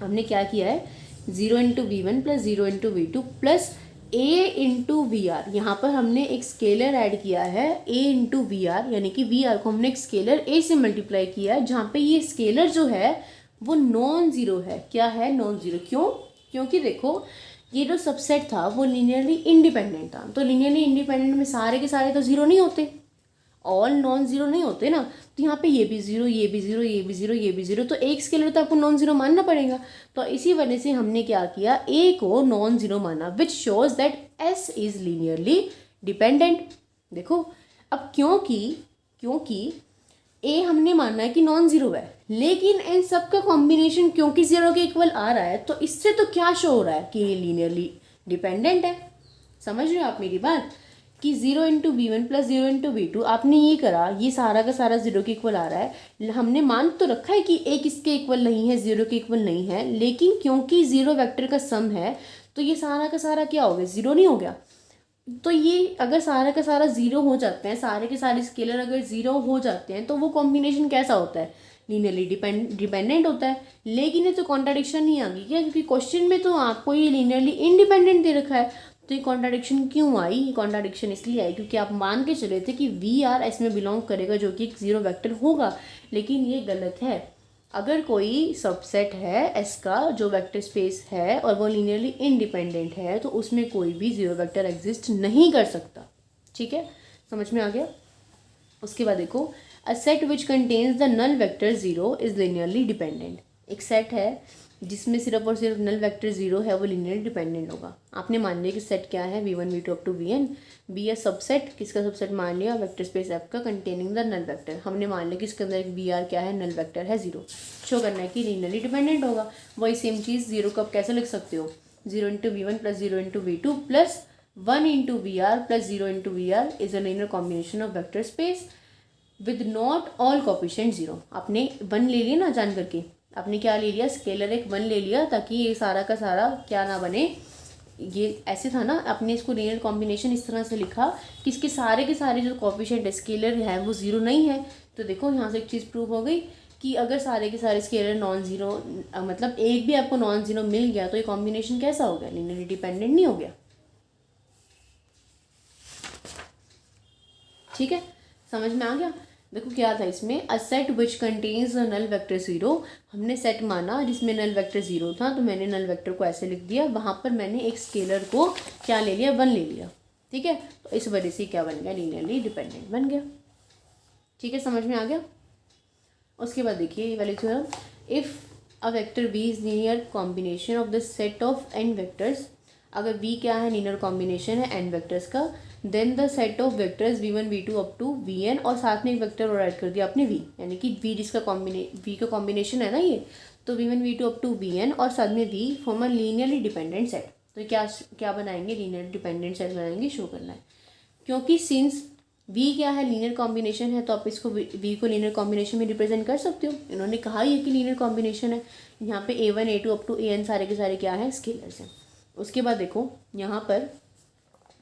S1: हमने क्या किया है, 0 × V1 plus 0 × V2 plus A × VR, यहाँ पर हमने एक स्केलर ऐड किया है A × VR, यानी कि VR को हमने एक स्केलर A से मल्टीप्लाई किया है, जहाँ पे ये स्केलर जो है वो नॉन ज़ीरो है। क्या है? Non zero. क्यों? क्योंकि देखो ये जो सबसेट था वो लीनियरली इंडिपेंडेंट था, तो लीनियरली इंडिपेंडेंट में सारे के सारे तो ज़ीरो नहीं होते, ऑल नॉन ज़ीरो नहीं होते ना। तो यहाँ पे ये भी ज़ीरो, ये भी ज़ीरो, ये भी ज़ीरो, ये भी ज़ीरो, तो एक स्केलर तो आपको नॉन ज़ीरो मानना पड़ेगा। तो इसी वजह से हमने क्या किया, ए को नॉन ज़ीरो माना, which shows that S is linearly dependent. देखो अब क्योंकि ए हमने माना है कि नॉन ज़ीरो है, लेकिन इन सब का कॉम्बिनेशन क्योंकि ज़ीरो के इक्वल आ रहा है, तो इससे तो क्या शो हो रहा है कि ये लीनियरली डिपेंडेंट है। समझ रहे हो आप मेरी बात? कि 0 into we one plus 0 into we two आपने ये करा, ये सारा का सारा ज़ीरो के इक्वल आ रहा है। हमने मान तो रखा है कि एक इसके इक्वल नहीं है, ज़ीरो के इक्वल नहीं है, लेकिन क्योंकि ज़ीरो वेक्टर का सम है तो ये सारा का सारा क्या हो गया, ज़ीरो नहीं हो गया। तो ये अगर सारा का सारा ज़ीरो हो जाते हैं, सारे के सारे स्केलर अगर ज़ीरो हो जाते हैं, तो वो कॉम्बिनेशन कैसा होता है, लीनियरली डिपेंडेंट होता है। लेकिन ये तो कॉन्ट्राडिक्शन नहीं आ गई क्या, क्योंकि क्वेश्चन में तो आपको ये लीनियरली इंडिपेंडेंट दे रखा है। तो ये कॉन्ट्राडिक्शन क्यों आई? ये कॉन्ट्राडिक्शन इसलिए आई क्योंकि आप मान के चले थे कि वी आर एस में बिलोंग करेगा, जो कि एक ज़ीरो वेक्टर होगा, लेकिन ये गलत है। अगर कोई सबसेट है एस का जो वेक्टर स्पेस है और वो लीनियरली इंडिपेंडेंट है, तो उसमें कोई भी ज़ीरो वेक्टर एग्जिस्ट नहीं कर सकता। ठीक है, समझ में आ गया? उसके बाद देखो, a set which contains the null vector zero is linearly dependent. एक सेट है जिसमें सिर्फ और सिर्फ नल वेक्टर ज़ीरो है, वो लीनियरली डिपेंडेंट होगा। आपने मान लिया कि सेट क्या है, V one V two up to V N, be a subset, किसका सबसेट मान लिया, वेक्टर स्पेस एफ का कंटेनिंग द नल वेक्टर। हमने मान लिया कि इसके अंदर एक बी आर क्या है, नल वेक्टर है ज़ीरो। शो करना है कि लीनियरली डिपेंडेंट होगा। वही सेम चीज़ ज़ीरो को आप कैसे लिख सकते हो, 0 into we one plus 0 into we two plus 1 into V R plus 0 into V R is a linear combination of vector space with not all coefficient zero. आपने 1 ले लिया ना जान करके, आपने क्या ले लिया, स्केलर एक 1 ले लिया, ताकि ये सारा का सारा क्या ना बने, ये ऐसे था ना, आपने इसको लीनियर कॉम्बिनेशन इस तरह से लिखा कि इसके सारे के सारे जो कोफिशिएंट स्केलर है वो ज़ीरो नहीं है। तो देखो यहाँ से एक चीज़ प्रूव हो गई कि अगर सारे के सारे स्केलर नॉन ज़ीरो, मतलब एक भी आपको नॉन ज़ीरो मिल गया, तो ये कॉम्बिनेशन कैसा हो गया, लीनियरली डिपेंडेंट नहीं हो गया। ठीक है, समझ में आ गया? देखो क्या था इसमें, a set which contains null vector zero. हमने सेट माना जिसमें नल वेक्टर ज़ीरो था, तो मैंने नल वेक्टर को ऐसे लिख दिया, वहाँ पर मैंने एक स्केलर को क्या ले लिया, 1 ले लिया। ठीक है, तो इस वजह से क्या बन गया, लीनियरली डिपेंडेंट बन गया। ठीक है, समझ में आ गया? उसके बाद देखिए ये वाली theorem, if a vector V is linear combination of the set of N vectors. अगर वी क्या है, लीनियर कॉम्बिनेशन है एन वेक्टर्स का, then the set of vectors V one V two up to V N, और साथ में एक vector और ऐड कर दिया आपने वी, यानी कि वी जिसका वी का कॉम्बिनेशन है ना ये, तो V one V two up to V N और साथ में V form a linearly dependent set. तो क्या क्या बनाएंगे, लीनियर डिपेंडेंट सेट बनाएंगे, शो करना है। क्योंकि सिंस वी क्या है, लीनियर कॉम्बिनेशन है, तो आप इसको वी को लीनियर कॉम्बिनेशन में रिप्रेजेंट कर सकते हो। इन्होंने कहा ही है कि लीनियर कॉम्बिनेशन है। यहाँ पे A1 A2 up to AN सारे के सारे क्या है, स्केलर्स हैं। उसके बाद देखो यहाँ पर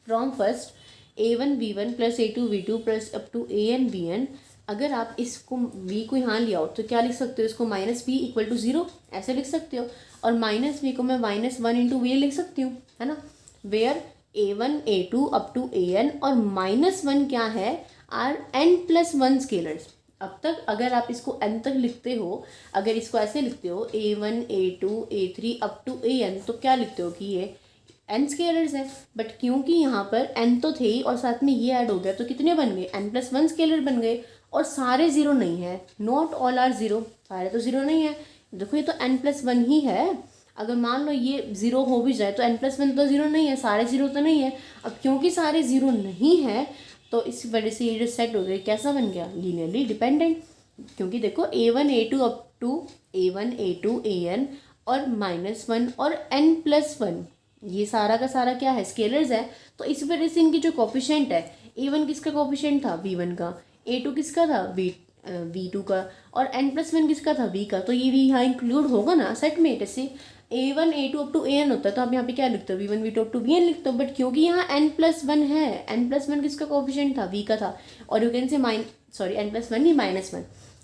S1: from first A1 V1 plus A2 V2 plus up to AN VN, अगर आप इसको v को यहाँ ले आओ तो क्या लिख सकते हो, इसको minus V equal to zero ऐसे लिख सकते हो, और माइनस वी को मैं -1 इंटू वी लिख सकती हूँ, है ना, where A1 A2 up to AN और -1 क्या है, आर n+1 स्केलर्स। अब तक अगर आप इसको n तक लिखते हो, अगर इसको ऐसे लिखते हो A1 A2 A3 up to AN, तो क्या लिखते हो कि ये n स्केलर्स है। बट क्योंकि यहाँ पर n तो थे ही और साथ में ये ऐड हो गया, तो कितने बन गए, n+1 स्केलर बन गए, और सारे ज़ीरो नहीं है, नॉट ऑल आर ज़ीरो, सारे तो ज़ीरो नहीं है। देखो ये तो n+1 ही है, अगर मान लो ये ज़ीरो हो भी जाए तो n+1 तो ज़ीरो नहीं है, सारे ज़ीरो तो नहीं है। अब क्योंकि सारे ज़ीरो नहीं है, तो इस वजह से ये जो सेट हो गया कैसा बन गया, लीनियरली डिपेंडेंट। क्योंकि देखो A1 A2 up to A1 A2 AN और -1 और n+1, ये सारा का सारा क्या है, स्केलर्स है। तो इस वजह से इनकी जो कोफिशिएंट है, A1 किसका कोफिशिएंट था, V1 का, A2 किसका था, V2 का, और n+1 किसका था, V का। तो ये भी यहाँ इंक्लूड होगा ना सेट में। जैसे A1 A2 up to AN होता है, तो आप यहाँ पे क्या लिखते हो, V1 V2 up to VN लिखते हो। बट क्योंकि यहाँ n+1 है, n+1 किसका कोफिशिएंट था, V का था, और यू कैन से n+1 नहीं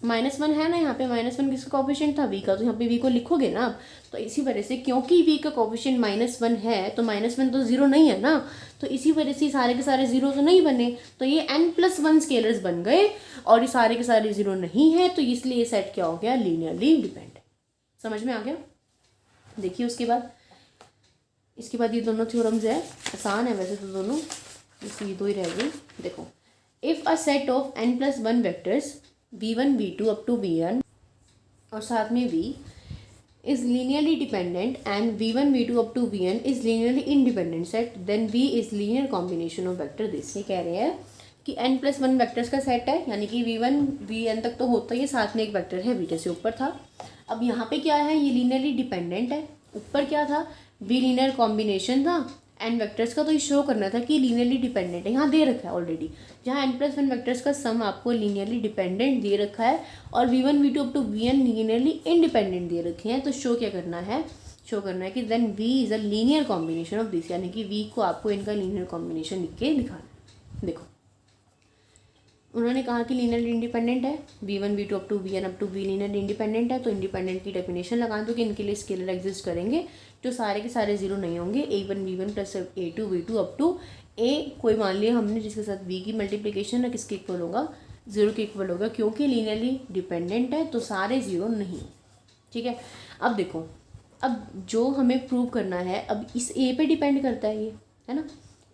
S1: -1 है ना, यहाँ पे -1 किसका कोफिशिएंट था, V का, तो यहाँ पे V को लिखोगे ना आप। तो इसी वजह से क्योंकि V का कोफिशिएंट -1 है, तो -1 तो ज़ीरो नहीं है ना, तो इसी वजह से सारे के सारे ज़ीरो तो नहीं बने, तो ये n+1 स्केलर्स बन गए, और ये सारे के सारे ज़ीरो नहीं है, तो इसलिए ये सेट क्या हो गया, लीनियरली डिपेंडेंट। समझ में आ गया। देखिए उसके बाद, इसके बाद ये दोनों थ्योरम्स है, आसान है वैसे तो दोनों, बस ये दो ही रह गई। देखो, if a set of n+1 vectors v1 v2 up to vn और साथ में v is linearly dependent and v1 v2 up to vn is linearly independent set, then v is linear combination of vector this। ये कह रहे हैं कि n+1 vectors का set है, यानी कि v1 vn तक तो होता ही है, साथ में एक वेक्टर है v जैसे ऊपर था। अब यहाँ पे क्या है, ये लीनियरली डिपेंडेंट है। ऊपर क्या था, v लीनियर कॉम्बिनेशन था n वेक्टर्स का, तो ये शो करना था कि लीनियरली डिपेंडेंट है। यहाँ दे रखा है ऑलरेडी, जहाँ n+1 वेक्टर्स का सम आपको लीनियरली डिपेंडेंट दे रखा है और v1 v2 up to vn linearly independent दे रखे हैं। तो शो क्या करना है, शो करना है कि then v is a linear combination of this, यानी कि v को आपको इनका लीनियर कॉम्बिनेशन लिख के दिखाना है। देखो उन्होंने कहा कि लीनियरली इंडिपेंडेंट है, v1 v2 up to vn up to v linearly independent है। तो इंडिपेंडेंट की डेफिनेशन लगा दो कि इनके लिए स्केलर एग्जिस्ट करेंगे जो सारे के सारे जीरो नहीं होंगे, a1 v1 plus a2 v2 up to a कोई मान लिया हमने जिसके साथ v की मल्टीप्लिकेशन है किसके इक्वल होगा, जीरो के इक्वल होगा, क्योंकि लीनियरली डिपेंडेंट है तो सारे जीरो नहीं। ठीक है, अब देखो, अब जो हमें प्रूव करना है, अब इस a पे डिपेंड करता है ये, है ना।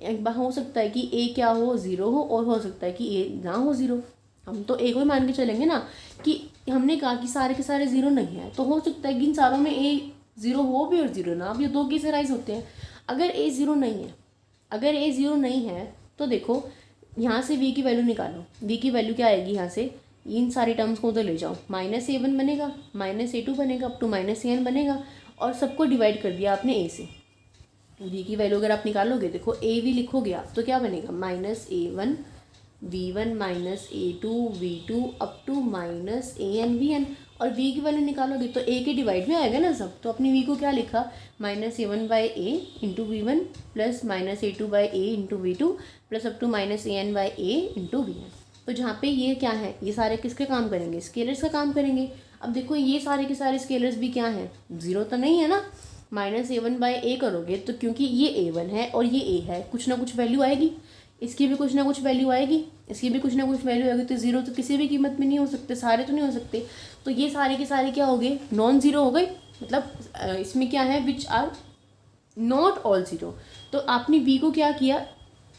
S1: एक बार हो सकता है कि a क्या हो, ज़ीरो हो, और हो सकता है कि a ना हो ज़ीरो। हम तो a को ही मान के चलेंगे ना, कि हमने कहा कि सारे के सारे ज़ीरो नहीं है, तो हो सकता है कि इन सारों में a ज़ीरो हो भी और ज़ीरो ना भी, दो केस राइज होते हैं। अगर a ज़ीरो नहीं है, अगर a ज़ीरो नहीं है तो देखो यहाँ से v की वैल्यू निकालो, v की वैल्यू क्या आएगी, यहाँ से इन सारी टर्म्स को उधर ले जाओ, -a1 बनेगा, -a2 बनेगा, अप टू -an बनेगा, और सबको डिवाइड कर दिया आपने a से। v की वैल्यू अगर आप निकालोगे, देखो a v लिखोगे आप तो क्या बनेगा, -a1 v1 -a2 v2 up to -an vn, और v की वैल्यू निकालोगे तो a के डिवाइड में आएगा ना सब। तो अपनी v को क्या लिखा, -a1/a into V one plus -a2/a into V two plus up to -an/a into vn। तो जहाँ पे ये क्या है, ये सारे किसके काम करेंगे, स्केलर्स का काम करेंगे। अब देखो ये सारे के सारे स्केलर्स भी क्या हैं, ज़ीरो तो नहीं है ना। -a1/a करोगे तो क्योंकि ये a1 है और ये a है, कुछ ना कुछ वैल्यू आएगी, इसकी भी कुछ ना कुछ वैल्यू आएगी, इसकी भी कुछ ना कुछ वैल्यू आएगी। तो ज़ीरो तो किसी भी कीमत में नहीं हो सकते, सारे तो नहीं हो सकते। तो ये सारे के सारे क्या हो गए, नॉन ज़ीरो हो गए। मतलब इसमें क्या है, which are not all zero. तो आपने v को क्या किया,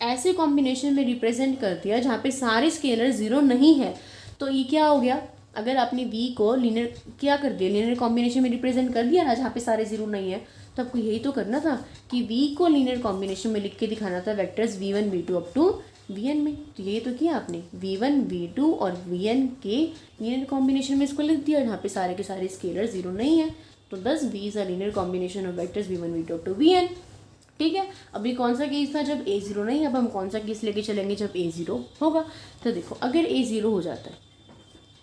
S1: ऐसे कॉम्बिनेशन में रिप्रेजेंट कर दिया जहाँ पे सारे स्केलर ज़ीरो नहीं है। तो ये क्या हो गया, अगर आपने v को लीनियर क्या कर दिया, लीनियर कॉम्बिनेशन में रिप्रेजेंट कर दिया ना, जहाँ पे सारे ज़ीरो नहीं है, तो आपको यही तो करना था कि v को लीनियर कॉम्बिनेशन में लिख के दिखाना था vectors v1 v2 up to vn में। तो यही तो किया आपने, v1 v2 और vn के लीनियर कॉम्बिनेशन में इसको लिख दिया जहाँ पे सारे के सारे स्केलर ज़ीरो नहीं है। तो 10 v is a linear combination of vectors v1 v2 up to vn। ठीक है, अभी कौन सा केस था, जब a ज़ीरो नहीं, अब हम कौन सा केस लेके चलेंगे, जब a ज़ीरो होगा। तो देखो अगर a ज़ीरो हो जाता है,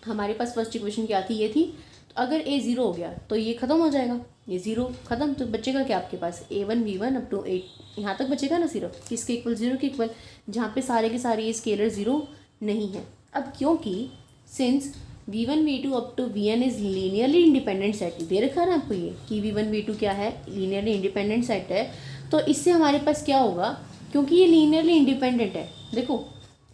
S1: हमारे पास फर्स्ट इक्वेशन क्या थी, ये थी। तो अगर a ज़ीरो हो गया तो ये ख़त्म हो जाएगा, ये ज़ीरो ख़त्म। तो बचेगा क्या आपके पास, a1 v1 अप टू 8 यहाँ तक बचेगा ना सिर्फ, किसके इक्वल, ज़ीरो के इक्वल, जहाँ पे सारे के सारे ये स्केलर ज़ीरो नहीं है। अब क्योंकि since v1 v2 up to vn is linearly independent set, दे रखा है ना आपको ये कि v1 v2 क्या है, लीनियरली इंडिपेंडेंट सेट है। तो इससे हमारे पास क्या होगा, क्योंकि ये लीनियरली इंडिपेंडेंट है, देखो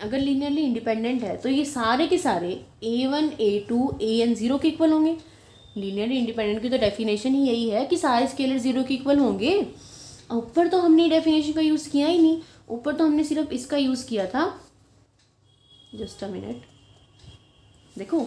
S1: अगर लीनियरली इंडिपेंडेंट है तो ये सारे के सारे a1 a2 an ज़ीरो के इक्वल होंगे। लीनियरली इंडिपेंडेंट की तो डेफिनेशन ही यही है कि सारे स्केलर ज़ीरो के इक्वल होंगे। ऊपर तो हमने डेफिनेशन का यूज़ किया ही नहीं, ऊपर तो हमने सिर्फ इसका यूज़ किया था, जस्ट अ मिनट, देखो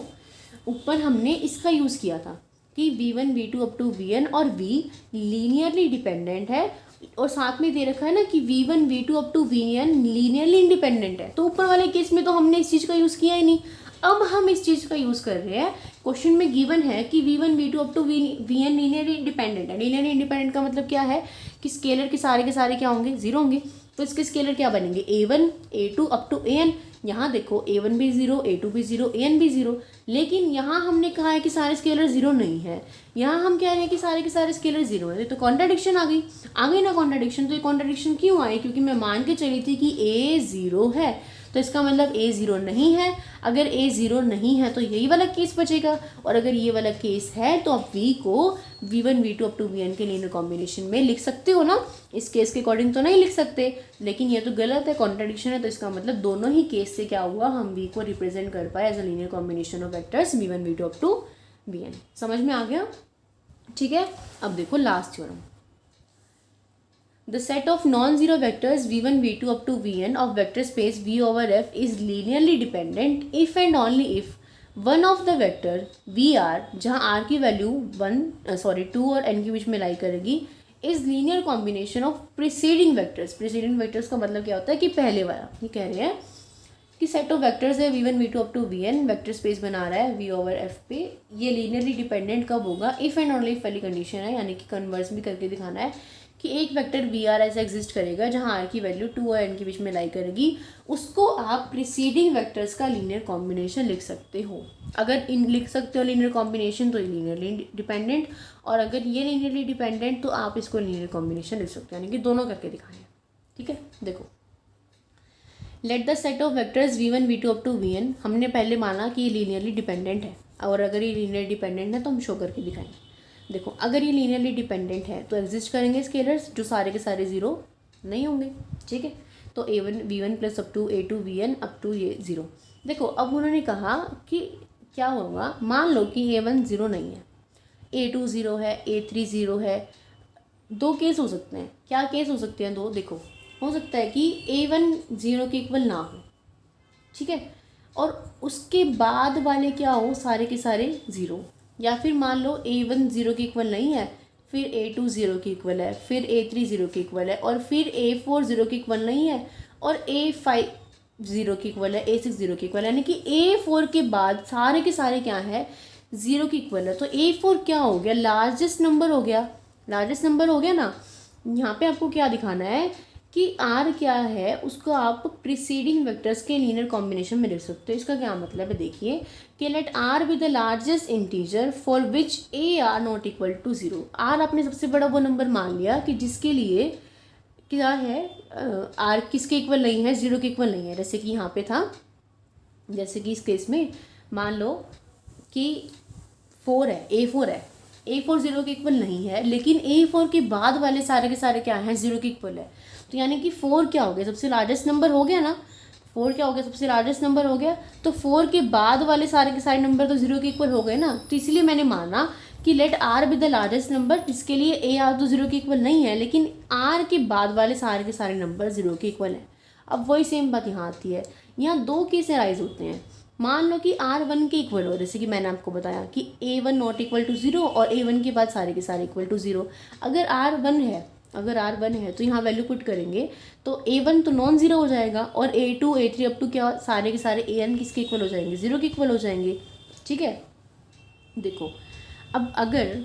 S1: ऊपर हमने इसका यूज़ किया था कि v1 v2 up to vn और v लीनियरली डिपेंडेंट है, और साथ में दे रखा है ना कि v1 v2 up to vn linearly independent है। तो ऊपर वाले केस में तो हमने इस चीज़ का यूज़ किया ही नहीं, अब हम इस चीज़ का यूज़ कर रहे हैं। क्वेश्चन में गिवन है कि v1 v2 up to vn linearly independent है। लीनियरली इंडिपेंडेंट का मतलब क्या है कि स्केलर के सारे क्या होंगे, ज़ीरो होंगे। तो इसके स्केलर क्या बनेंगे, a1 a2 up to an। यहाँ देखो a1 भी ज़ीरो, a2 भी ज़ीरो, an भी ज़ीरो। लेकिन यहाँ हमने कहा है कि सारे स्केलर ज़ीरो नहीं है, यहाँ हम कह रहे हैं कि सारे के सारे स्केलर ज़ीरो है। तो कॉन्ट्राडिक्शन आ गई ना कॉन्ट्राडिक्शन। तो ये कॉन्ट्राडिक्शन क्यों आई, क्योंकि मैं मान के चली थी कि a ज़ीरो है, तो इसका मतलब a ज़ीरो नहीं है। अगर a ज़ीरो नहीं है तो यही वाला केस बचेगा, और अगर ये वाला केस है तो आप v को v1 v2 up to vn के लीनियर कॉम्बिनेशन में लिख सकते हो ना। इस केस के अकॉर्डिंग तो नहीं लिख सकते, लेकिन ये तो गलत है, कॉन्ट्राडिक्शन है। तो इसका मतलब दोनों ही केस से क्या हुआ, हम v को रिप्रेजेंट कर पाए as a linear combination of vectors v1 v2 up to vn। समझ में आ गया। ठीक है। अब देखो last theorem, the set of non zero vectors v1 v2 up to vn of vector space v over f is linearly dependent if and only if one of the vector V R, जहाँ R की value 2 और n के बीच में lie करेगी, is linear combination of preceding vectors. Preceding vectors का मतलब क्या होता है कि पहले वाला, ये कह रहे हैं कि सेट ऑफ वेक्टर्स है v1 v2 up to vn, vector space बना रहा है v ओवर f पे, ये लीनियरली डिपेंडेंट कब होगा, इफ़ एंड ओनली इफ वाली कंडीशन है, यानी कि कन्वर्स भी करके दिखाना है कि एक वेक्टर वी आर ऐसा एग्जिस्ट करेगा जहाँ आर की वैल्यू 2 और n के बीच में लाई करेगी, उसको आप प्रीसीडिंग वेक्टर्स का लीनियर कॉम्बिनेशन लिख सकते हो। अगर इन लिख सकते हो लीनियर कॉम्बिनेशन तो लीनियरली डिपेंडेंट, और अगर ये लीनियरली डिपेंडेंट तो आप इसको लीनियर कॉम्बिनेशन लिख सकते हो, यानी कि दोनों करके दिखाएं। ठीक है, देखो let the set of vectors v1 v2 up to vn, हमने पहले माना कि ये लीनियरली डिपेंडेंट है, और अगर ये लीनियर डिपेंडेंट है तो हम शो करके दिखाएंगे। देखो अगर ये लीनियरली डिपेंडेंट है तो एग्जिस्ट करेंगे स्केलर्स जो सारे के सारे जीरो नहीं होंगे। ठीक है, तो a1 v1 plus up to a2 vn up to ये जीरो। देखो अब उन्होंने कहा कि क्या होगा, मान लो कि a1 ज़ीरो नहीं है, a2 ज़ीरो है, a3 ज़ीरो है। दो केस हो सकते हैं, क्या केस हो सकते हैं दो, देखो हो सकता है कि a1 ज़ीरो के इक्वल ना हो, ठीक है, और उसके बाद वाले क्या हो, सारे के सारे ज़ीरो, या फिर मान लो a1 ज़ीरो के इक्वल नहीं है, फिर a2 ज़ीरो के इक्वल है, फिर a3 ज़ीरो के इक्वल है, और फिर a4 ज़ीरो के इक्वल नहीं है, और a5 ज़ीरो के इक्वल है, a6 ज़ीरो के इक्वल है, यानी कि a4 के बाद सारे के सारे क्या है, ज़ीरो के इक्वल है। तो a4 क्या हो गया, लार्जेस्ट नंबर हो गया, लार्जेस्ट नंबर हो गया ना। यहाँ पे आपको क्या दिखाना है कि r क्या है, उसको आप प्रीसीडिंग वेक्टर्स के लीनियर कॉम्बिनेशन में लिख सकते हो। इसका क्या मतलब है, देखिए कि let r be the largest integer for which a are not equal to zero. r आपने सबसे बड़ा वो नंबर मान लिया कि जिसके लिए क्या है, r किसके इक्वल नहीं है, ज़ीरो के इक्वल नहीं है। जैसे कि यहाँ पे था, जैसे कि इस केस में मान लो कि 4 है, a4 है, a4 ज़ीरो के इक्वल नहीं है, लेकिन a4 के बाद वाले सारे के सारे क्या हैं, ज़ीरो के इक्वल है। तो यानी कि 4 क्या हो गया, सबसे लार्जेस्ट नंबर हो गया ना, 4 क्या हो गया, सबसे लार्जेस्ट नंबर हो गया। तो 4 के बाद वाले सारे के सारे नंबर तो ज़ीरो के इक्वल हो गए ना। तो इसलिए मैंने माना कि let R be the largest number, जिसके लिए ए आर तो ज़ीरो के इक्वल नहीं है, लेकिन आर के बाद वाले सारे के सारे नंबर ज़ीरो के इक्वल हैं। अब वही सेम बात यहाँ आती है, यहाँ दो केस राइज होते हैं। मान लो कि आर वन के इक्वल हो, जैसे कि मैंने आपको बताया कि A one not equal to zero और ए वन के बाद सारे के सारे इक्वल टू ज़ीरो। अगर आर वन है, अगर आर वन है तो यहाँ वैल्यू पुट करेंगे तो ए वन तो नॉन ज़ीरो हो जाएगा, और A two A three up to क्या सारे के सारे ए एन किसके इक्वल हो जाएंगे, ज़ीरो के इक्वल हो जाएंगे। ठीक है, देखो अब अगर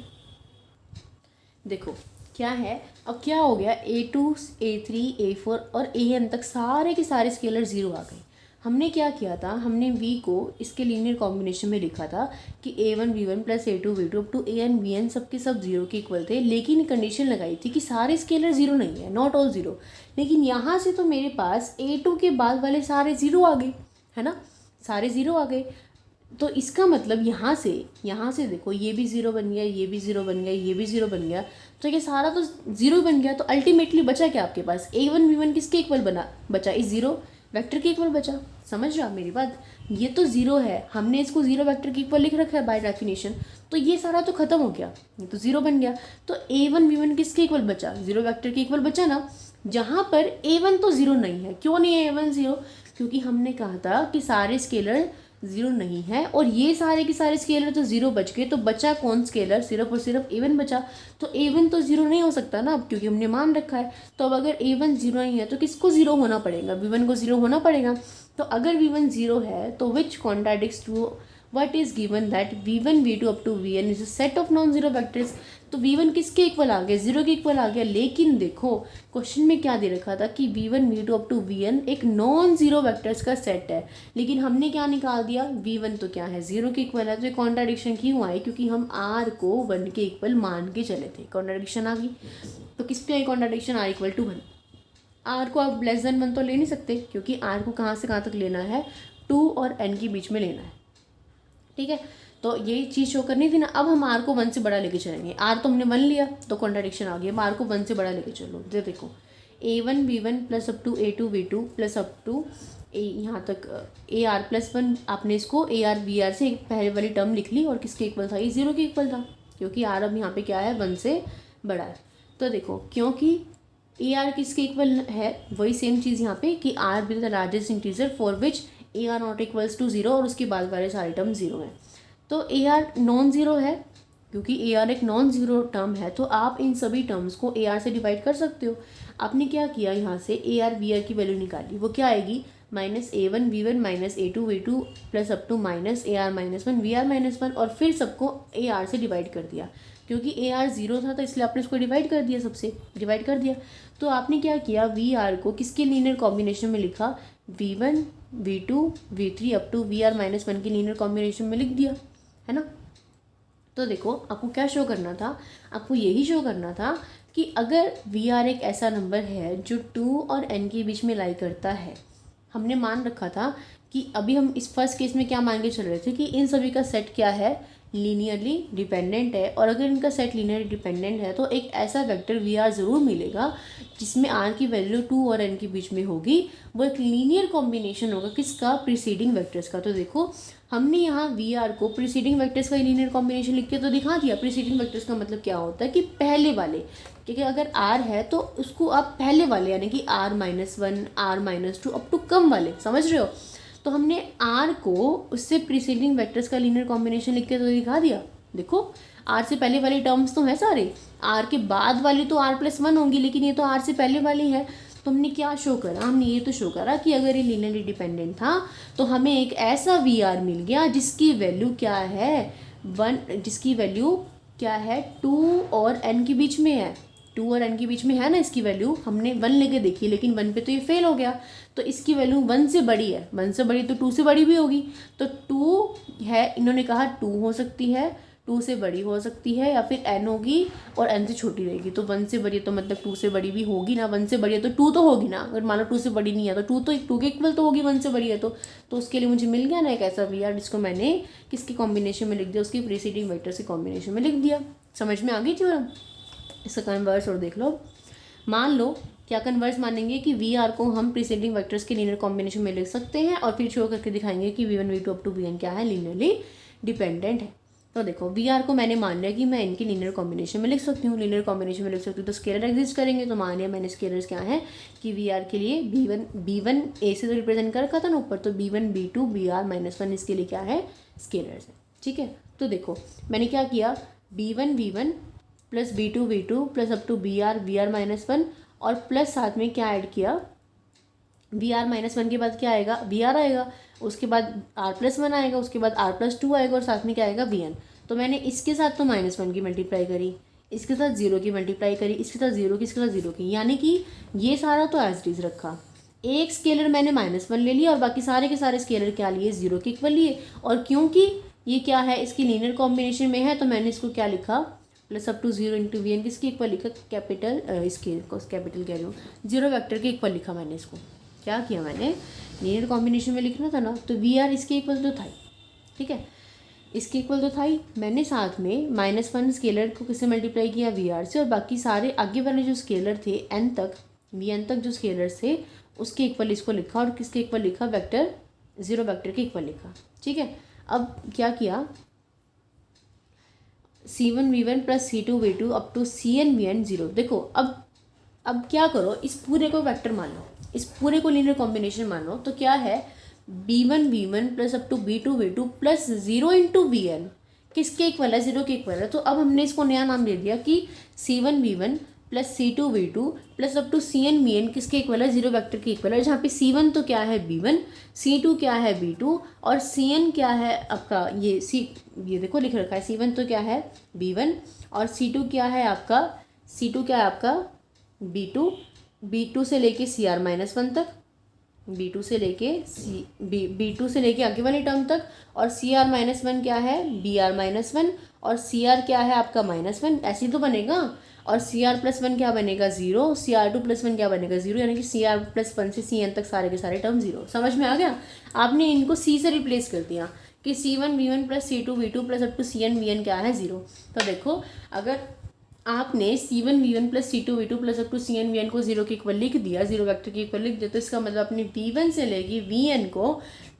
S1: देखो क्या है, अब क्या हो गया, a2 a3 a4 और an तक सारे के सारे स्केलर ज़ीरो आ गए। हमने क्या किया था, हमने v को इसके लीनियर कॉम्बिनेशन में लिखा था कि a1 v1 plus a2 v2 up to an vn सबके सब ज़ीरो के इक्वल थे, लेकिन कंडीशन लगाई थी कि सारे स्केलर ज़ीरो नहीं है, नॉट ऑल ज़ीरो। लेकिन यहाँ से तो मेरे पास a2 के बाद वाले सारे ज़ीरो आ गए, है ना, सारे ज़ीरो आ गए। तो इसका मतलब यहाँ से देखो ये भी ज़ीरो बन गया, ये भी ज़ीरो बन गया, ये भी ज़ीरो बन गया, तो ये सारा तो ज़ीरो बन गया। तो अल्टीमेटली बचा क्या आपके पास, a1 v1 किसके इक्वल बचा, इस ज़ीरो वेक्टर के इक्वल बचा। समझ रहा मेरी बात, ये तो ज़ीरो है, हमने इसको ज़ीरो वेक्टर के इक्वल लिख रखा है बाय डेफिनेशन, तो ये सारा तो ख़त्म हो गया, ये तो ज़ीरो बन गया। तो a1 v1 किसके इक्वल बचा, ज़ीरो वेक्टर के इक्वल बचा ना, जहाँ पर a1 तो ज़ीरो नहीं है। क्यों नहीं है a1 ज़ीरो, क्योंकि हमने कहा था कि सारे स्केलर ज़ीरो नहीं है, और ये सारे के सारे स्केलर तो ज़ीरो बच गए, तो बचा कौन स्केलर, सिर्फ और सिर्फ a1 बचा। तो a1 तो ज़ीरो नहीं हो सकता ना अब, क्योंकि हमने मान रखा है। तो अब अगर a1 ज़ीरो नहीं है तो किसको ज़ीरो होना पड़ेगा, v1 को ज़ीरो होना पड़ेगा। तो अगर v1 ज़ीरो है तो which contradicts to what is given that v1 v2 up to vn is a set of non zero vectors. तो v1 किसके इक्वल आ गया, ज़ीरो के इक्वल आ गया। लेकिन देखो क्वेश्चन में क्या दे रखा था कि v1 v2 up to vn एक नॉन ज़ीरो वेक्टर्स का सेट है, लेकिन हमने क्या निकाल दिया, v1 तो क्या है, ज़ीरो के इक्वल है। तो ये कॉन्ट्राडिक्शन क्यों आई, क्योंकि हम r को 1 के इक्वल मान के चले थे, कॉन्ट्राडिक्शन आ गई। तो किस पे आई contradiction, r equal to 1। r को आप लेस देन 1 तो ले नहीं सकते, क्योंकि r को कहाँ से कहाँ तक लेना है, 2 और n के बीच में लेना है। ठीक है, तो ये चीज़ शो करनी थी ना। अब हम r को 1 से बड़ा लेके चलेंगे, r तो हमने 1 लिया तो कॉन्ट्राडिक्शन आ गया, r को 1 से बड़ा लेके चलो। देखो a1 v1 plus up to a2 v2 plus up to यहाँ तक ar प्लस 1, आपने इसको ar vr से पहले वाली टर्म लिख ली, और किसके इक्वल था, ये ज़ीरो के इक्वल था। क्योंकि आर अब यहाँ पे क्या है 1 से बड़ा है। तो देखो क्योंकि ए आर किसके इक्वल है, वही सेम चीज़ यहाँ पे कि R be the largest integer for which A R not equals to 0 और उसके बाद वाले सारे टर्म 0 हैं। तो ए आर नॉन ज़ीरो है, क्योंकि ए आर एक नॉन ज़ीरो टर्म है तो आप इन सभी टर्म्स को ए आर से डिवाइड कर सकते हो। आपने क्या किया, यहाँ से ए आर वी आर की वैल्यू निकाली, वो क्या आएगी -a1 v1 -a2 v2 plus up to -ar-1 vr-1 और फिर सबको ए आर से डिवाइड कर दिया, क्योंकि ए आर ज़ीरो था तो इसलिए आपने इसको डिवाइड कर दिया, सबसे डिवाइड कर दिया। तो आपने क्या किया, वी आर को किसके लीनियर कॉम्बिनेशन में लिखा, v1 v2 v3 up to vr-1 की लीनियर कॉम्बिनेशन में लिख दिया, है ना। तो देखो आपको क्या शो करना था, आपको यही शो करना था कि अगर वी आर एक ऐसा नंबर है जो 2 और n के बीच में लाई करता है। हमने मान रखा था कि अभी हम इस फर्स्ट केस में क्या मान के चल रहे थे कि इन सभी का सेट क्या है, लीनियरली डिपेंडेंट है, और अगर इनका सेट लीनियरली डिपेंडेंट है तो एक ऐसा वेक्टर वी आर ज़रूर मिलेगा जिसमें आर की वैल्यू 2 और n के बीच में होगी। वो एक लीनियर कॉम्बिनेशन होगा किसका, प्रीसीडिंग वेक्टर्स का। तो देखो हमने यहाँ वी आर को प्रीसीडिंग वेक्टर्स का लीनियर कॉम्बिनेशन लिख के तो दिखा दिया। प्रीसीडिंग वेक्टर्स का मतलब क्या होता है कि पहले वाले, क्योंकि अगर आर है तो उसको आप पहले वाले यानी कि r-1 r-2 up to come वाले, समझ रहे हो। तो हमने आर को उससे प्रीसीडिंग वेक्टर्स का लीनियर कॉम्बिनेशन लिख के तो दिखा दिया। देखो आर से पहले वाले टर्म्स तो हैं सारे, आर के बाद वाली तो r+1 होंगी, लेकिन ये तो आर से पहले वाली है। तो हमने क्या शो करा, हमने ये तो शो करा कि अगर ये लीनियरली डिपेंडेंट था तो हमें एक ऐसा वी आर मिल गया जिसकी वैल्यू क्या है 1, जिसकी वैल्यू क्या है 2 और n के बीच में है, 2 और n के बीच में है ना इसकी वैल्यू। हमने 1 लेके देखी लेकिन 1 पे तो ये फेल हो गया, तो इसकी वैल्यू 1 से बड़ी है, 1 से बड़ी तो 2 से बड़ी भी होगी। तो 2 है, इन्होंने कहा 2 हो सकती है, 2 से बड़ी हो सकती है, या फिर n होगी और n से छोटी रहेगी। तो 1 से बड़ी है तो मतलब 2 से बड़ी भी होगी ना, 1 से बड़ी है तो 2 तो होगी ना। अगर मान लो 2 से बड़ी नहीं है तो 2 के इक्वल तो होगी, 1 से बड़ी है तो उसके लिए मुझे मिल गया ना एक ऐसा वी आर जिसको मैंने किसके कॉम्बिनेशन में लिख दिया, उसकी प्रीसीडिंग वेक्टर्स के कॉम्बिनेशन में लिख दिया। समझ में आ गई थ्योरम। इसका कन्वर्स और देख लो। मान लो क्या कन्वर्स मानेंगे कि वी आर को हम प्रीसीडिंग वेक्टर्स के लीनियर कॉम्बिनेशन में लिख सकते हैं और फिर शो करके दिखाएंगे कि v1 v2 up to vn क्या है, लीनियरली डिपेंडेंट है। तो देखो वी आर को मैंने मान लिया कि मैं इनकी लीनियर कॉम्बिनेशन में लिख सकती हूँ, लीनियर कॉम्बिनेशन में लिख सकती हूँ तो स्केलर एग्जिस्ट करेंगे। तो मान लिया मैंने स्केलर्स क्या है कि वी आर के लिए b1 a से तो रिप्रेजेंट कर रखा था ना ऊपर, तो b1 b2 br-1 इसके लिए क्या है, स्केलर्स है। ठीक है, तो देखो मैंने क्या किया, b1 v1 plus b2 v2 plus up to vr-1 और प्लस साथ में क्या ऐड किया, vr-1 के बाद क्या आएगा, vr आएगा, उसके बाद r+1 आएगा, उसके बाद r+2 आएगा और साथ में क्या आएगा, vn। तो मैंने इसके साथ तो -1 की मल्टीप्लाई करी, इसके साथ 0 की मल्टीप्लाई करी, इसके साथ 0 की, इसके साथ 0 की, यानी कि ये सारा तो एज इट इज रखा। एक स्केलर मैंने -1 ले लिया और बाकी सारे के सारे स्केलर क्या लिए, 0 के इक्वल लिए। और क्योंकि ये क्या है, इसकी लीनियर कॉम्बिनेशन में है तो मैंने इसको क्या लिखा, plus up to 0 into we N किसके इक्वल लिखा, कैपिटल इसके कैपिटल कह रही हूँ, 0 वेक्टर के इक्वल लिखा। मैंने इसको क्या किया, मैंने लीनियर कॉम्बिनेशन में लिखना था ना, तो वी आर इसके इक्वल तो था ही, ठीक है, इसके इक्वल तो था ही। मैंने साथ में -1 स्केलर को किससे मल्टीप्लाई किया, वी आर से, और बाकी सारे आगे वाले जो स्केलर थे n तक, वी एन तक जो स्केलर्स थे उसके इक्वल इसको लिखा और किसके इक्वल लिखा, वेक्टर 0 वेक्टर के इक्वल लिखा। ठीक है, अब क्या किया, c1 v1 plus c2 v2 up to cn vn 0। देखो अब क्या करो, इस पूरे को वेक्टर मान लो, इस पूरे को लीनियर कॉम्बिनेशन मान लो, तो क्या है b1 v1 plus up to b2 v2 plus 0 into we N किसके इक्वल है, 0 के इक्वल है। तो अब हमने इसको नया नाम दे दिया कि c1 v1 plus c2 v2 plus up to cn vn किसके इक्वल है, 0 वेक्टर के इक्वल है, जहाँ पे c1 तो क्या है b1, c2 क्या है b2 और cn क्या है आपका ये देखो लिख रखा है, c1 तो क्या है b1 और c2 क्या है आपका, c2 क्या है आपका b2 से लेके cr-1 तक, b2 से लेके b2 से लेके आगे वाले टर्म तक, और cr-1 क्या है br-1 और cr क्या है आपका -1, ऐसे ही तो बनेगा। और cr+1 क्या बनेगा 0, cr2+1 क्या बनेगा 0, यानी कि cr+1 से cn तक सारे के सारे टर्म 0। समझ में आ गया, आपने इनको c से रिप्लेस कर दिया कि c1 v1 plus c2 v2 plus up to cn vn क्या है 0। तो देखो अगर आपने C1 V1 plus C2 V2 plus up to CN VN को जीरो के इक्वल लिख दिया, जीरो वेक्टर के इक्वल लिख दिया, तो इसका मतलब आपने V1 से लेके VN को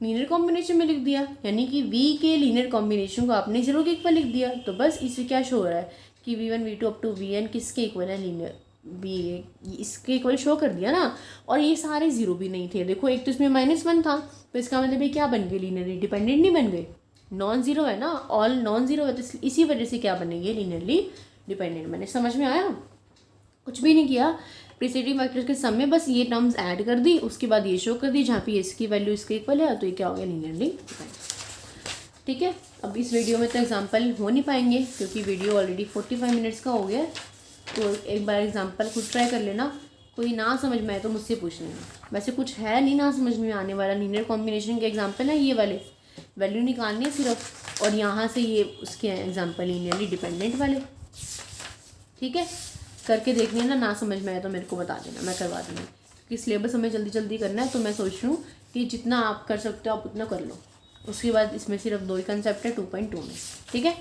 S1: लीनियर कॉम्बिनेशन में लिख दिया, यानी कि V के लीनियर कॉम्बिनेशन को आपने जीरो के इक्वल लिख दिया। तो बस इससे क्या शो हो रहा है कि V1 V2 up to VN किसके इक्वल है, लीनियर इसके इक्वल शो कर दिया ना। और ये सारे जीरो भी नहीं थे, देखो एक तो इसमें -1 था, तो इसका मतलब ये क्या बन गए, लीनियरली डिपेंडेंट नहीं बन गए, नॉन जीरो है ना, ऑल नॉन जीरो है, तो इसी वजह से क्या बनेंगे, लीनियरली डिपेंडेंट। मैंने समझ में आया, कुछ भी नहीं किया, प्रीसीडिंग वेक्टर्स के सम में बस ये टर्म्स ऐड कर दी, उसके बाद ये शो कर दी, जहाँ पे इसकी वैल्यू इसके इक्वल है, तो ये क्या हो गया, लीनियरली डिपेंडेंट। ठीक है, अब इस वीडियो में तो एग्जाम्पल हो नहीं पाएंगे क्योंकि वीडियो ऑलरेडी 45 मिनट्स का हो गया है, तो एक बार एग्जाम्पल खुद ट्राई कर लेना, कोई ना समझ में आए तो मुझसे पूछ लेना। वैसे कुछ है नहीं ना समझ में आने वाला, लीनियर कॉम्बिनेशन के एग्जाम्पल है ये वाले, वैल्यू निकालनी है सिर्फ, और यहाँ से ये उसके एग्जाम्पल लीनियरली डिपेंडेंट वाले। ठीक है, करके देखनी है ना समझ में आए तो मेरे को बता देना, मैं करवा दूँगी, क्योंकि सिलेबस हमें जल्दी जल्दी करना है, तो मैं सोच रही हूँ कि जितना आप कर सकते हो आप उतना कर लो। उसके बाद इसमें सिर्फ 2 ही कंसेप्ट है 2.2 में। ठीक है,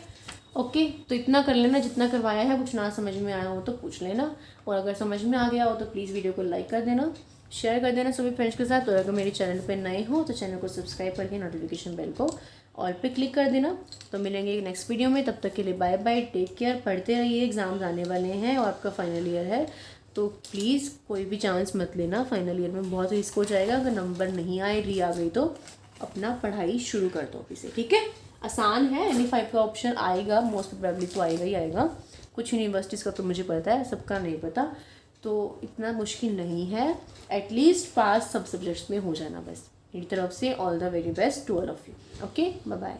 S1: ओके, तो इतना कर लेना जितना करवाया है, कुछ ना समझ में आया हो तो पूछ लेना, और अगर समझ में आ गया हो तो प्लीज़ वीडियो को लाइक कर देना, शेयर कर देना सभी फ्रेंड्स के साथ, और अगर मेरे चैनल पर नए हो तो चैनल को सब्सक्राइब करके नोटिफिकेशन बेल को ऑल पे क्लिक कर देना। तो मिलेंगे एक नेक्स्ट वीडियो में, तब तक के लिए बाय बाय, टेक केयर, पढ़ते रहिए, एग्ज़ाम्स आने वाले हैं और आपका फाइनल ईयर है, तो प्लीज़ कोई भी चांस मत लेना, फाइनल ईयर में बहुत रिस्क हो जाएगा, अगर नंबर नहीं आए, री आ गई, तो अपना पढ़ाई शुरू कर दो अभी से। ठीक है, आसान है, Any5 का ऑप्शन आएगा, मोस्ट प्रोबेबली तो आएगा ही आएगा, कुछ यूनिवर्सिटीज़ का तो मुझे पता है, सबका नहीं पता, तो इतना मुश्किल नहीं है, एटलीस्ट पास सब सब्जेक्ट्स में हो जाना बस। मेरी तरफ से all the very best to all of you. Okay, bye bye.